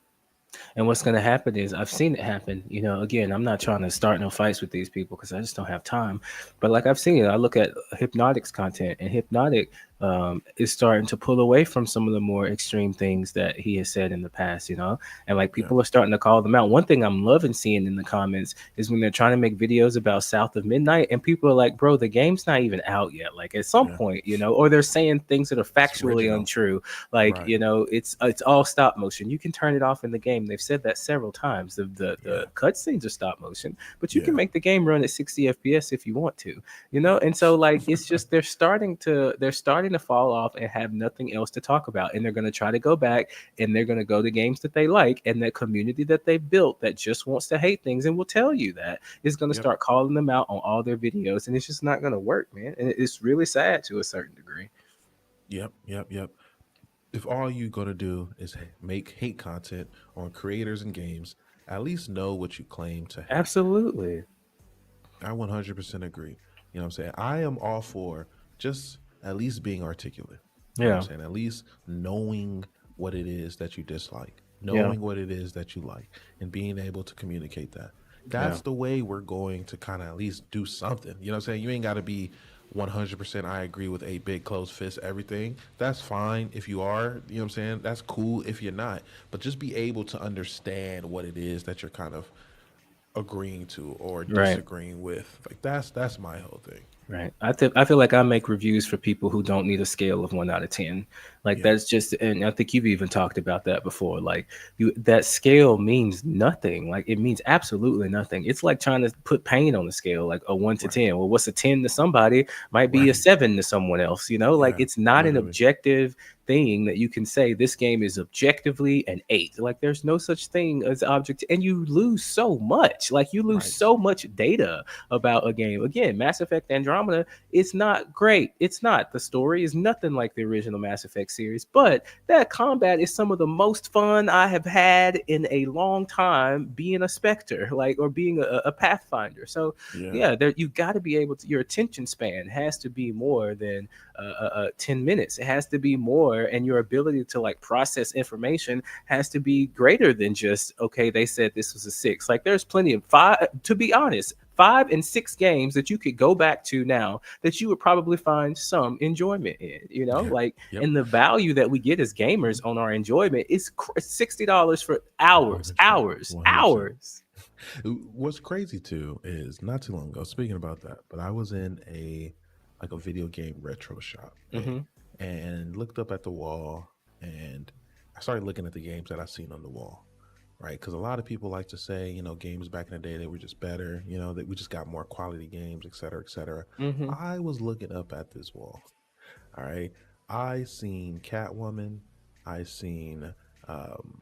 Speaker 1: And what's going to happen is, I've seen it happen. Again, I'm not trying to start no fights with these people because I just don't have time. But like, I've seen it. I look at Hypnotic's content, and Hypnotic is starting to pull away from some of the more extreme things that he has said in the past. And like,
Speaker 2: Yeah.
Speaker 1: people are starting to call them out. One thing I'm loving seeing in the comments is when they're trying to make videos about South of Midnight, and people are like, bro, the game's not even out yet. Like, at some
Speaker 2: Yeah.
Speaker 1: point, or they're saying things that are
Speaker 2: It's
Speaker 1: factually
Speaker 2: original.
Speaker 1: untrue. Like,
Speaker 2: Right.
Speaker 1: it's all stop motion. You can turn it off in the game. They've said that several times. The
Speaker 2: Yeah.
Speaker 1: cutscenes are stop motion, but you can
Speaker 2: Yeah.
Speaker 1: make the game run at 60 FPS if you want to. And so like, it's just they're starting to fall off and have nothing else to talk about, and they're going to try to go back, and they're going to go to games that they like, and that community that they built that just wants to hate things and will tell you that is going to
Speaker 2: Yep.
Speaker 1: start calling them out on all their videos, and it's just not going to work, man. And it's really sad to a certain degree.
Speaker 2: Yep. Yep. Yep. If all you're gonna do is make hate content on creators and games, at least know what you claim to hate.
Speaker 1: Absolutely.
Speaker 2: I 100% agree. You know what I'm saying? I am all for just at least being articulate. You know what I'm
Speaker 1: Yeah.
Speaker 2: saying? At least knowing what it is that you dislike,
Speaker 1: Yeah.
Speaker 2: knowing what it is that you like, and being able to communicate that.
Speaker 1: Yeah.
Speaker 2: That's the way we're going to kind of at least do something. You know what I'm saying? You ain't got to be 100% I agree with a big closed fist everything. That's fine if you are, you know what I'm saying? That's cool if you're not. But just be able to understand what it is that you're kind of agreeing to or
Speaker 1: Right.
Speaker 2: disagreeing with. Like that's my whole thing.
Speaker 1: Right. I feel like I make reviews for people who don't need a scale of 1 out of 10. Like
Speaker 2: Yeah,
Speaker 1: that's just, and I think you've even talked about that before. Like that scale means nothing. Like it means absolutely nothing. It's like trying to put pain on the scale, like a one to
Speaker 2: right,
Speaker 1: 10. Well, what's a 10 to somebody might be a
Speaker 2: right.
Speaker 1: 7 to someone else. Like
Speaker 2: Yeah,
Speaker 1: it's not an
Speaker 2: literally.
Speaker 1: objective thing that you can say this game is objectively an 8. Like there's no such thing as object, and you lose so much. Like you lose
Speaker 2: Right,
Speaker 1: so much data about a game. Again, Mass Effect Andromeda, it's not great. It's not. The story is nothing like the original Mass Effect series, but that combat is some of the most fun I have had in a long time being a Spectre, like, or being a Pathfinder. So,
Speaker 2: yeah,
Speaker 1: yeah, there you got to be able to, your attention span has to be more than 10 minutes. It has to be more, and your ability to like process information has to be greater than just, okay, they said this was a 6. Like there's plenty of five, to be honest, 5 and 6 games that you could go back to now that you would probably find some enjoyment in,
Speaker 2: yeah.
Speaker 1: like,
Speaker 2: Yep.
Speaker 1: and the value that we get as gamers on our enjoyment is $60 for hours,
Speaker 2: 100%.
Speaker 1: hours,
Speaker 2: 100%.
Speaker 1: hours.
Speaker 2: What's crazy too is not too long ago, speaking about that, but I was in a video game retro shop, right?
Speaker 1: Hmm.
Speaker 2: And looked up at the wall and I started looking at the games that I seen on the wall, right? Because a lot of people like to say, games back in the day they were just better, that we just got more quality games, et cetera, et cetera.
Speaker 1: Hmm.
Speaker 2: I was looking up at this wall. All right. I seen Catwoman. I seen um,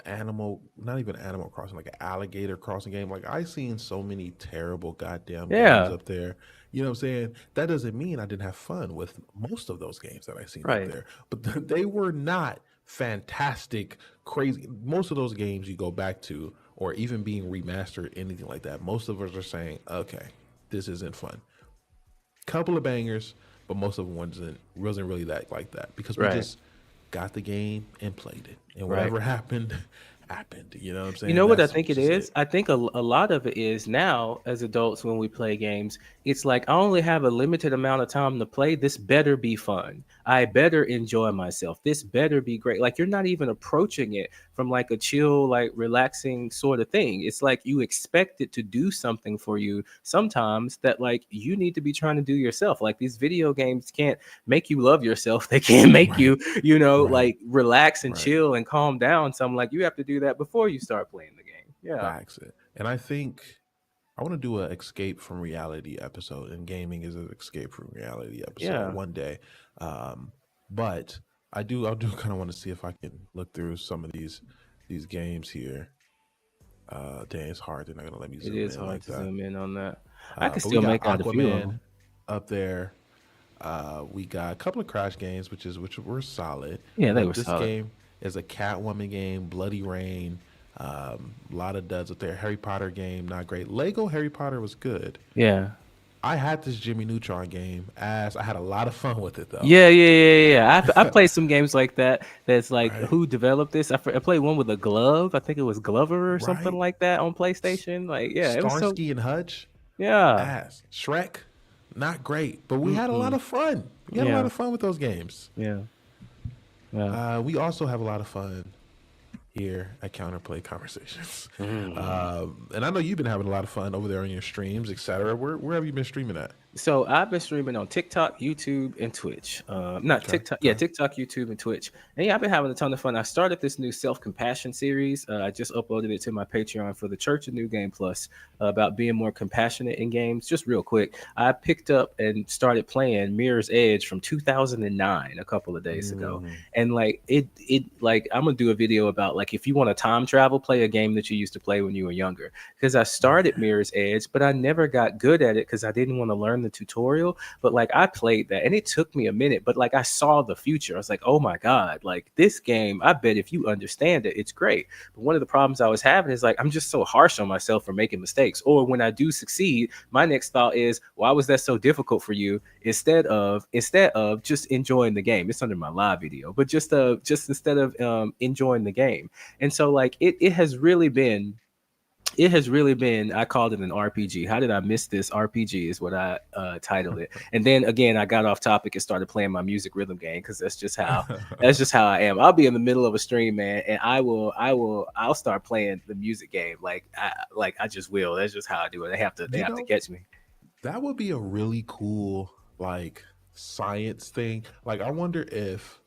Speaker 2: animal, not even Animal Crossing, like an alligator crossing game. Like I seen so many terrible goddamn games
Speaker 1: Yeah.
Speaker 2: up there. You know what I'm saying? That doesn't mean I didn't have fun with most of those games that I seen up
Speaker 1: Right.
Speaker 2: there, but they were not fantastic, crazy. Most of those games you go back to, or even being remastered, anything like that. Most of us are saying, okay, this isn't fun. Couple of bangers, but most of them wasn't really that like that because we
Speaker 1: Right.
Speaker 2: just got the game and played it, and
Speaker 1: Right.
Speaker 2: whatever happened, happened. You know what I'm
Speaker 1: You
Speaker 2: saying?
Speaker 1: know what I
Speaker 2: That's
Speaker 1: think it
Speaker 2: just it.
Speaker 1: is? I think a lot of it is now as adults when we play games, it's like I only have a limited amount of time to play. This better be fun. I better enjoy myself. This better be great. Like you're not even approaching it from like a chill, like relaxing sort of thing. It's like you expect it to do something for you sometimes that like you need to be trying to do yourself. Like these video games can't make you love yourself. They can't make
Speaker 2: Right,
Speaker 1: you,
Speaker 2: right,
Speaker 1: like relax and
Speaker 2: right.
Speaker 1: chill and calm down. So I'm like, you have to do that before you start playing the game. Yeah.
Speaker 2: Facts it. And I think I want to do a escape from reality episode, and gaming is an escape from reality episode
Speaker 1: Yeah.
Speaker 2: one day. Um, but I do kind of want to see if I can look through some of these games here. Dang, it's hard. They're not gonna let me
Speaker 1: It
Speaker 2: zoom
Speaker 1: is
Speaker 2: in
Speaker 1: hard
Speaker 2: like
Speaker 1: to
Speaker 2: that.
Speaker 1: zoom in on that. I can
Speaker 2: But we
Speaker 1: still
Speaker 2: got
Speaker 1: make out a few of
Speaker 2: Aquaman
Speaker 1: them.
Speaker 2: up there. We got a couple of Crash games, which were solid.
Speaker 1: Yeah, they were
Speaker 2: But this
Speaker 1: solid.
Speaker 2: game is a Catwoman game, Bloody Rain. A lot of duds up there. Harry Potter game, not great. Lego Harry Potter was good.
Speaker 1: Yeah.
Speaker 2: I had this Jimmy Neutron game. As I had a lot of fun with it though.
Speaker 1: I played some games like that. That's like,
Speaker 2: Right,
Speaker 1: who developed this? I played one with a glove. I think it was Glover or something
Speaker 2: right.
Speaker 1: like that on
Speaker 2: S-
Speaker 1: PlayStation. Like, yeah, it was so.
Speaker 2: Starsky and Hutch,
Speaker 1: Yeah.
Speaker 2: ass. Shrek, not great, but we had a lot
Speaker 1: Mm-mm.
Speaker 2: of fun. We had a lot
Speaker 1: Yeah.
Speaker 2: of fun with those games.
Speaker 1: Yeah. Yeah.
Speaker 2: We also have a lot of fun here at Counterplay Conversations.
Speaker 1: Mm.
Speaker 2: And I know you've been having a lot of fun over there on your streams, etc. Where have you been streaming at?
Speaker 1: So I've been streaming on TikTok, YouTube, and Twitch. Not
Speaker 2: Okay,
Speaker 1: TikTok, yeah,
Speaker 2: okay.
Speaker 1: TikTok, YouTube, and Twitch. And yeah, I've been having a ton of fun. I started this new self-compassion series. I just uploaded it to my Patreon for the Church of New Game Plus, about being more compassionate in games. Just real quick, I picked up and started playing Mirror's Edge from 2009 a couple of days ago,
Speaker 2: Mm,
Speaker 1: and like it like I'm gonna do a video about like if you want to time travel, play a game that you used to play when you were younger. Because I started
Speaker 2: okay.
Speaker 1: Mirror's Edge, but I never got good at it because I didn't want to learn the tutorial. But like I played that and it took me a minute, but like I saw the future. I was like, oh my God, like this game, I bet if you understand it, it's great. But one of the problems I was having is like I'm just so harsh on myself for making mistakes. Or when I do succeed, my next thought is, why was that so difficult for you? Instead of just enjoying the game. It's under my live video, but just instead of enjoying the game. And so like it has really been, I called it an RPG. How did I miss this? RPG is what I titled it. And then again, I got off topic and started playing my music rhythm game because that's just how I am. I'll be in the middle of a stream, man, and I'll start playing the music game. Like I just will. That's just how I do it. They have to
Speaker 2: you know,
Speaker 1: catch me.
Speaker 2: That would be a really cool like science thing. Like I wonder if,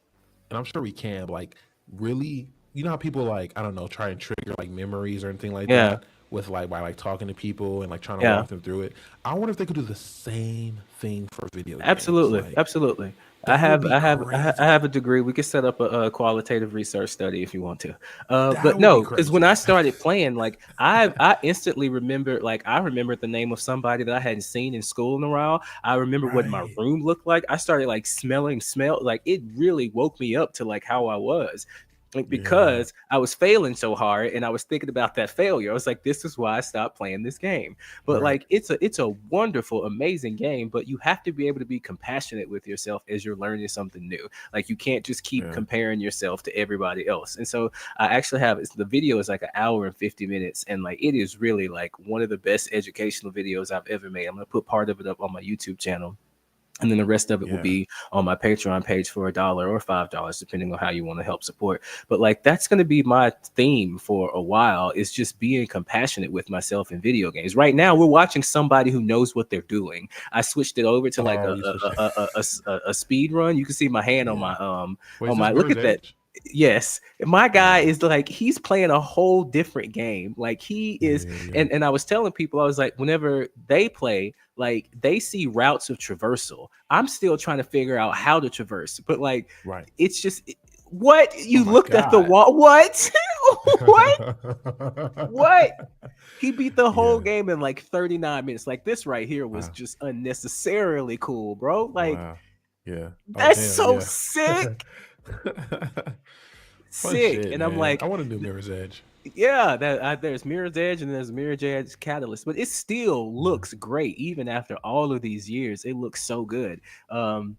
Speaker 2: and I'm sure we can, but like really, you know how people like, I don't know, try and trigger like memories or anything like
Speaker 1: Yeah,
Speaker 2: that with like by like talking to people and like trying to
Speaker 1: yeah.
Speaker 2: walk them through it. I wonder if they could do the same thing for video games.
Speaker 1: Absolutely,
Speaker 2: Like
Speaker 1: absolutely.
Speaker 2: that would be
Speaker 1: I
Speaker 2: crazy.
Speaker 1: have a degree. We could set up a qualitative research study if you want to.
Speaker 2: That
Speaker 1: But
Speaker 2: would be
Speaker 1: no, because when
Speaker 2: crazy.
Speaker 1: I started playing, like I instantly remembered, like I remembered the name of somebody that I hadn't seen in school in a while. I remember what my
Speaker 2: Right.
Speaker 1: room looked like. I started like smell, like it really woke me up to like how I was. Like,
Speaker 2: Yeah.
Speaker 1: because I was failing so hard and I was thinking about that failure. I was like, this is why I stopped playing this game. But
Speaker 2: Right.
Speaker 1: like it's a wonderful, amazing game, but you have to be able to be compassionate with yourself as you're learning something new. Like you can't just keep
Speaker 2: Yeah.
Speaker 1: comparing yourself to everybody else. And so I actually have the video is like an hour and 50 minutes, and like it is really like one of the best educational videos I've ever made. I'm gonna put part of it up on my YouTube channel, and then the rest of it will
Speaker 2: Yeah.
Speaker 1: be on my Patreon page for $1 or $5, depending on how you want to help support. But like that's going to be my theme for a while, is just being compassionate with myself in video games. Right now, we're watching somebody who knows what they're doing. I switched it over to like
Speaker 2: Oh, you switched it.
Speaker 1: a speed run. You can see my hand
Speaker 2: Yeah. Wait, is
Speaker 1: on
Speaker 2: this
Speaker 1: my, look
Speaker 2: Mirror's
Speaker 1: at that.
Speaker 2: Edge?
Speaker 1: Yes, my guy
Speaker 2: Yeah.
Speaker 1: is like he's playing a whole different game. Like he
Speaker 2: Yeah.
Speaker 1: is,
Speaker 2: Yeah. Yeah.
Speaker 1: and I was telling people, I was like, whenever they play, like they see routes of traversal. I'm still trying to figure out how to traverse, but like
Speaker 2: Right.
Speaker 1: it's just what
Speaker 2: Oh
Speaker 1: you
Speaker 2: my
Speaker 1: looked at the
Speaker 2: God.
Speaker 1: wall. What? What? What? He beat the whole
Speaker 2: Yeah.
Speaker 1: game in like 39 minutes. Like this right here was
Speaker 2: Wow.
Speaker 1: just unnecessarily cool, bro. Like
Speaker 2: Wow. Yeah. Oh
Speaker 1: that's
Speaker 2: damn.
Speaker 1: so
Speaker 2: Yeah.
Speaker 1: sick.
Speaker 2: Fun
Speaker 1: Sick.
Speaker 2: shit,
Speaker 1: And I'm
Speaker 2: man. I
Speaker 1: like,
Speaker 2: want to do Mirror's Edge.
Speaker 1: yeah, there's Mirror's Edge and there's Mirror's Edge Catalyst, but it still
Speaker 2: Yeah.
Speaker 1: looks great even after all of these years. It looks so good. Um,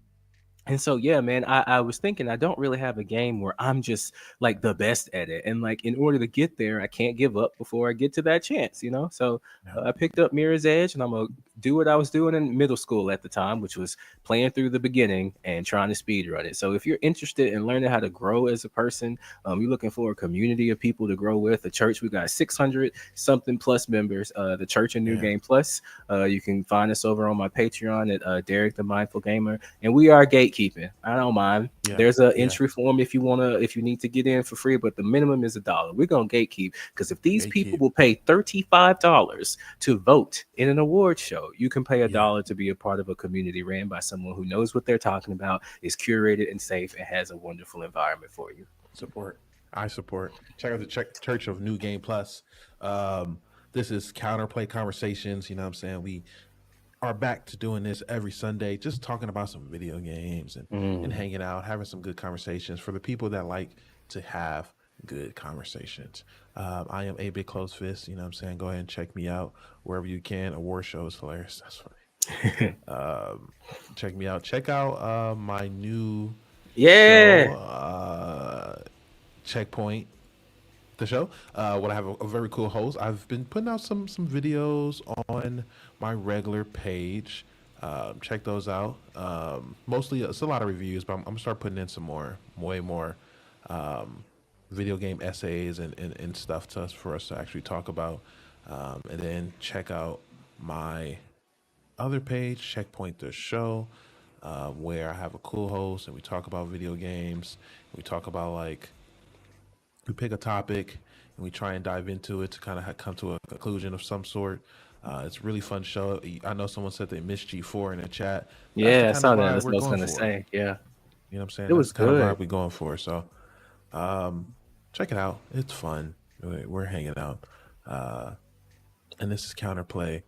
Speaker 1: and so yeah, man, I was thinking I don't really have a game where I'm just like the best at it. And like in order to get there, I can't give up before I get to that chance, you know? So
Speaker 2: Yeah.
Speaker 1: I picked up Mirror's Edge and I'm gonna do what I was doing in middle school at the time, which was playing through the beginning and trying to speed run it. So if you're interested in learning how to grow as a person, you're looking for a community of people to grow with, a church, we got 600 something plus members, the church and New
Speaker 2: Yeah.
Speaker 1: Game Plus. You can find us over on my Patreon at Derek the Mindful Gamer, and we are gatekeeping. I don't mind.
Speaker 2: Yeah.
Speaker 1: There's an
Speaker 2: Yeah.
Speaker 1: entry form if you need to get in for free, but the minimum is $1. We're gonna gatekeep because if these people
Speaker 2: Gatekeep.
Speaker 1: will pay $35 to vote in an award show, you can pay a
Speaker 2: Yeah.
Speaker 1: dollar to be a part of a community ran by someone who knows what they're talking about, is curated and safe, and has a wonderful environment for you.
Speaker 2: Support. I support. Check out the Church of New Game Plus. Um, this is Counterplay Conversations. You know what I'm saying? We are back to doing this every Sunday, just talking about some video games and
Speaker 1: Mm.
Speaker 2: hanging out, having some good conversations for the people that like to have good conversations. I am a big close fist. You know what I'm saying? Go ahead and check me out wherever you can. Award show is hilarious. That's funny. Check me out. Check out my new show,
Speaker 1: Yeah.
Speaker 2: Checkpoint the show. What I have a very cool host. I've been putting out some videos on my regular page. Check those out. Mostly it's a lot of reviews, but I'm gonna start putting in some more, way more um, video game essays and stuff to us for us to actually talk about. And then check out my other page, Checkpoint the Show, where I have a cool host and we talk about video games. We talk about like we pick a topic and we try and dive into it to kind of come to a conclusion of some sort. It's a really fun show. I know someone said they missed G4 in the chat. That's the
Speaker 1: Yeah, I
Speaker 2: kind of
Speaker 1: saw that.
Speaker 2: vibe
Speaker 1: That's
Speaker 2: we're
Speaker 1: what I was
Speaker 2: going
Speaker 1: gonna
Speaker 2: for.
Speaker 1: say. Yeah,
Speaker 2: You know what I'm saying?
Speaker 1: it
Speaker 2: That's
Speaker 1: was
Speaker 2: the kind of
Speaker 1: good.
Speaker 2: vibe we're going for. So check it out. It's fun. We're hanging out. Uh, and this is Counterplay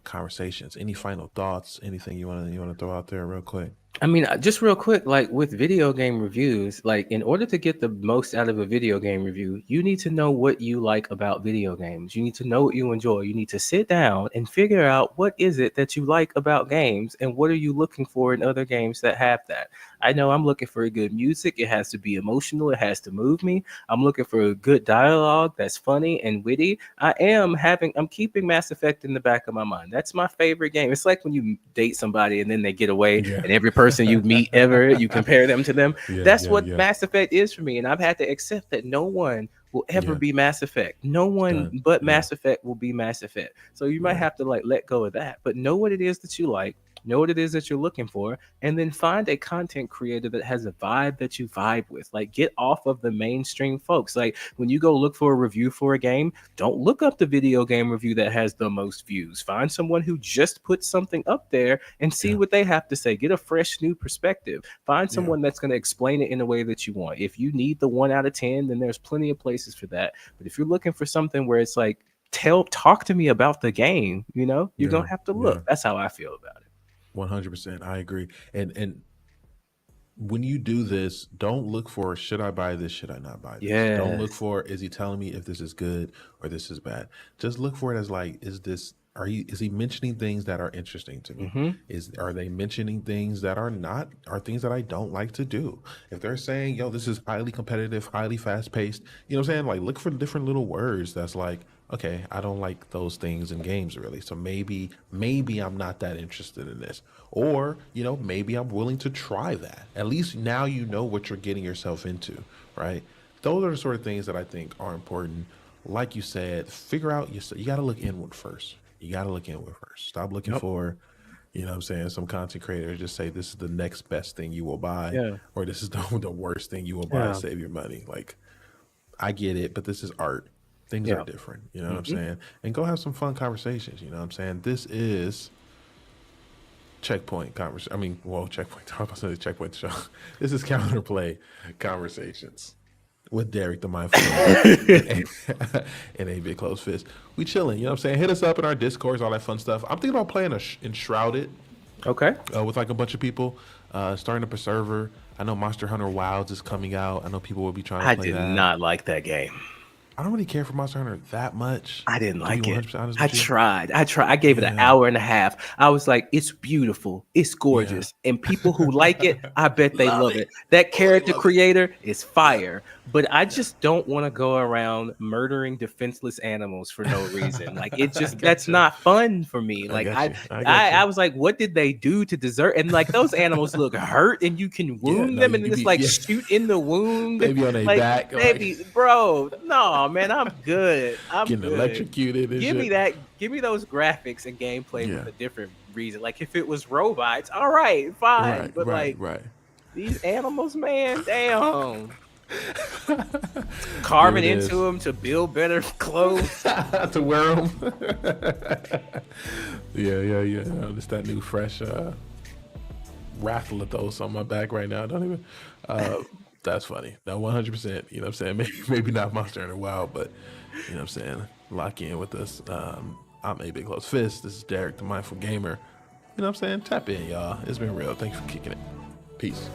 Speaker 2: Conversations. Any final thoughts? Anything you wanna throw out there real quick?
Speaker 1: I mean, just real quick, like with video game reviews, like in order to get the most out of a video game review, you need to know what you like about video games. You need to know what you enjoy. You need to sit down and figure out what is it that you like about games and what are you looking for in other games that have that. I know I'm looking for a good music. It has to be emotional. It has to move me. I'm looking for a good dialogue that's funny and witty. I'm keeping Mass Effect in the back of my mind. That's my favorite game. It's like when you date somebody and then they get away,
Speaker 2: Yeah.
Speaker 1: and every person you meet ever, you compare them to them.
Speaker 2: Yeah,
Speaker 1: That's
Speaker 2: yeah,
Speaker 1: what
Speaker 2: yeah.
Speaker 1: Mass Effect is for me. And I've had to accept that no one will ever
Speaker 2: Yeah.
Speaker 1: be Mass Effect. No one
Speaker 2: Done.
Speaker 1: but
Speaker 2: Yeah.
Speaker 1: Mass Effect will be Mass Effect. So you might
Speaker 2: Yeah.
Speaker 1: have to like let go of that, but know what it is that you like, know what it is that you're looking for, and then find a content creator that has a vibe that you vibe with. Like, get off of the mainstream folks. Like, when you go look for a review for a game, don't look up the video game review that has the most views. Find someone who just put something up there and see
Speaker 2: Yeah.
Speaker 1: what they have to say. Get a fresh new perspective. Find
Speaker 2: Yeah.
Speaker 1: someone that's going to explain it in a way that you want. If you need the 1 out of 10, then there's plenty of places for that. But if you're looking for something where it's like, talk to me about the game, you're going
Speaker 2: Yeah.
Speaker 1: to have to
Speaker 2: Yeah.
Speaker 1: look. That's how I feel about it.
Speaker 2: 100%. I agree. And when you do this, don't look for should I buy this, should I not buy this. Don't look
Speaker 1: Yes.
Speaker 2: for is he telling me if this is good or this is bad. Just look for it as like is he mentioning things that are interesting to me?
Speaker 1: Hmm.
Speaker 2: Are they mentioning things that are things that I don't like to do? If they're saying, yo, this is highly competitive, highly fast paced, you know what I'm saying? Like look for different little words that's like, okay, I don't like those things in games really. So maybe I'm not that interested in this. Or, maybe I'm willing to try that. At least now you know what you're getting yourself into, right? Those are the sort of things that I think are important. Like you said, figure out you got to look inward first. You got to look inward first. Stop looking
Speaker 1: Yep.
Speaker 2: for, some content creators just say this is the next best thing you will buy
Speaker 1: Yeah.
Speaker 2: or this is the worst thing you will buy to
Speaker 1: Yeah.
Speaker 2: save your money. Like, I get it, but this is art. Things are
Speaker 1: Yeah.
Speaker 2: different. You know what I'm
Speaker 1: Hmm.
Speaker 2: saying? And go have some fun conversations. You know what I'm saying? This is checkpoint conversation. I mean, well, checkpoint. I was about to say the checkpoint show. This is counterplay conversations with Derek, the mindful gamer, and a big closed fist. We chilling. You know what I'm saying? Hit us up in our discourse, all that fun stuff. I'm thinking about playing Enshrouded
Speaker 1: Okay.
Speaker 2: with like a bunch of people, starting up a server. I know Monster Hunter Wilds is coming out. I know people will be trying to
Speaker 1: I
Speaker 2: play
Speaker 1: did
Speaker 2: that.
Speaker 1: not like that game.
Speaker 2: I don't really care for Monster Hunter that much.
Speaker 1: I didn't
Speaker 2: To be
Speaker 1: like it.
Speaker 2: 100% honest
Speaker 1: I
Speaker 2: with you.
Speaker 1: tried. I gave it an
Speaker 2: Yeah.
Speaker 1: hour and a half. I was like, it's beautiful. It's
Speaker 2: Yeah.
Speaker 1: gorgeous. And people who like it, I bet they
Speaker 2: Love
Speaker 1: love
Speaker 2: it.
Speaker 1: it. That
Speaker 2: Oh, they
Speaker 1: character
Speaker 2: love it.
Speaker 1: creator is
Speaker 2: Yeah.
Speaker 1: fire. But I
Speaker 2: Yeah.
Speaker 1: just don't want to go around murdering defenseless animals for no reason. Like, it
Speaker 2: I
Speaker 1: just, that's
Speaker 2: gotcha.
Speaker 1: not fun for me.
Speaker 2: I
Speaker 1: Like,
Speaker 2: got
Speaker 1: I
Speaker 2: you. I got
Speaker 1: I,
Speaker 2: you.
Speaker 1: I was like, what did they do to deserve? And like, those animals look hurt and you can
Speaker 2: Yeah.
Speaker 1: wound
Speaker 2: No,
Speaker 1: them
Speaker 2: you
Speaker 1: and then
Speaker 2: could
Speaker 1: it's
Speaker 2: be,
Speaker 1: like
Speaker 2: yeah.
Speaker 1: shoot in the wound.
Speaker 2: Maybe on a
Speaker 1: Like,
Speaker 2: back, like
Speaker 1: baby, bro, no, man, I'm good. I'm
Speaker 2: getting
Speaker 1: good.
Speaker 2: electrocuted and
Speaker 1: Give me
Speaker 2: shit.
Speaker 1: that. Give me those graphics and gameplay with
Speaker 2: Yeah.
Speaker 1: a different reason. Like, if it was robots, all right, fine.
Speaker 2: Right.
Speaker 1: But
Speaker 2: Right.
Speaker 1: like,
Speaker 2: Right.
Speaker 1: these animals, man, damn.
Speaker 2: There
Speaker 1: Carving
Speaker 2: it
Speaker 1: into
Speaker 2: is.
Speaker 1: them to build better clothes.
Speaker 2: To wear them. Yeah. Yeah. Yeah. Just that new fresh Rathalos on my back right now. Don't even. That's funny. Now, 100%. You know what I'm saying? Maybe not Monster Hunter Wild, but you know what I'm saying. Lock in with us. I'm a big close fist. This is Derek, the mindful gamer. You know what I'm saying? Tap in, y'all. It's been real. Thanks for kicking it. Peace.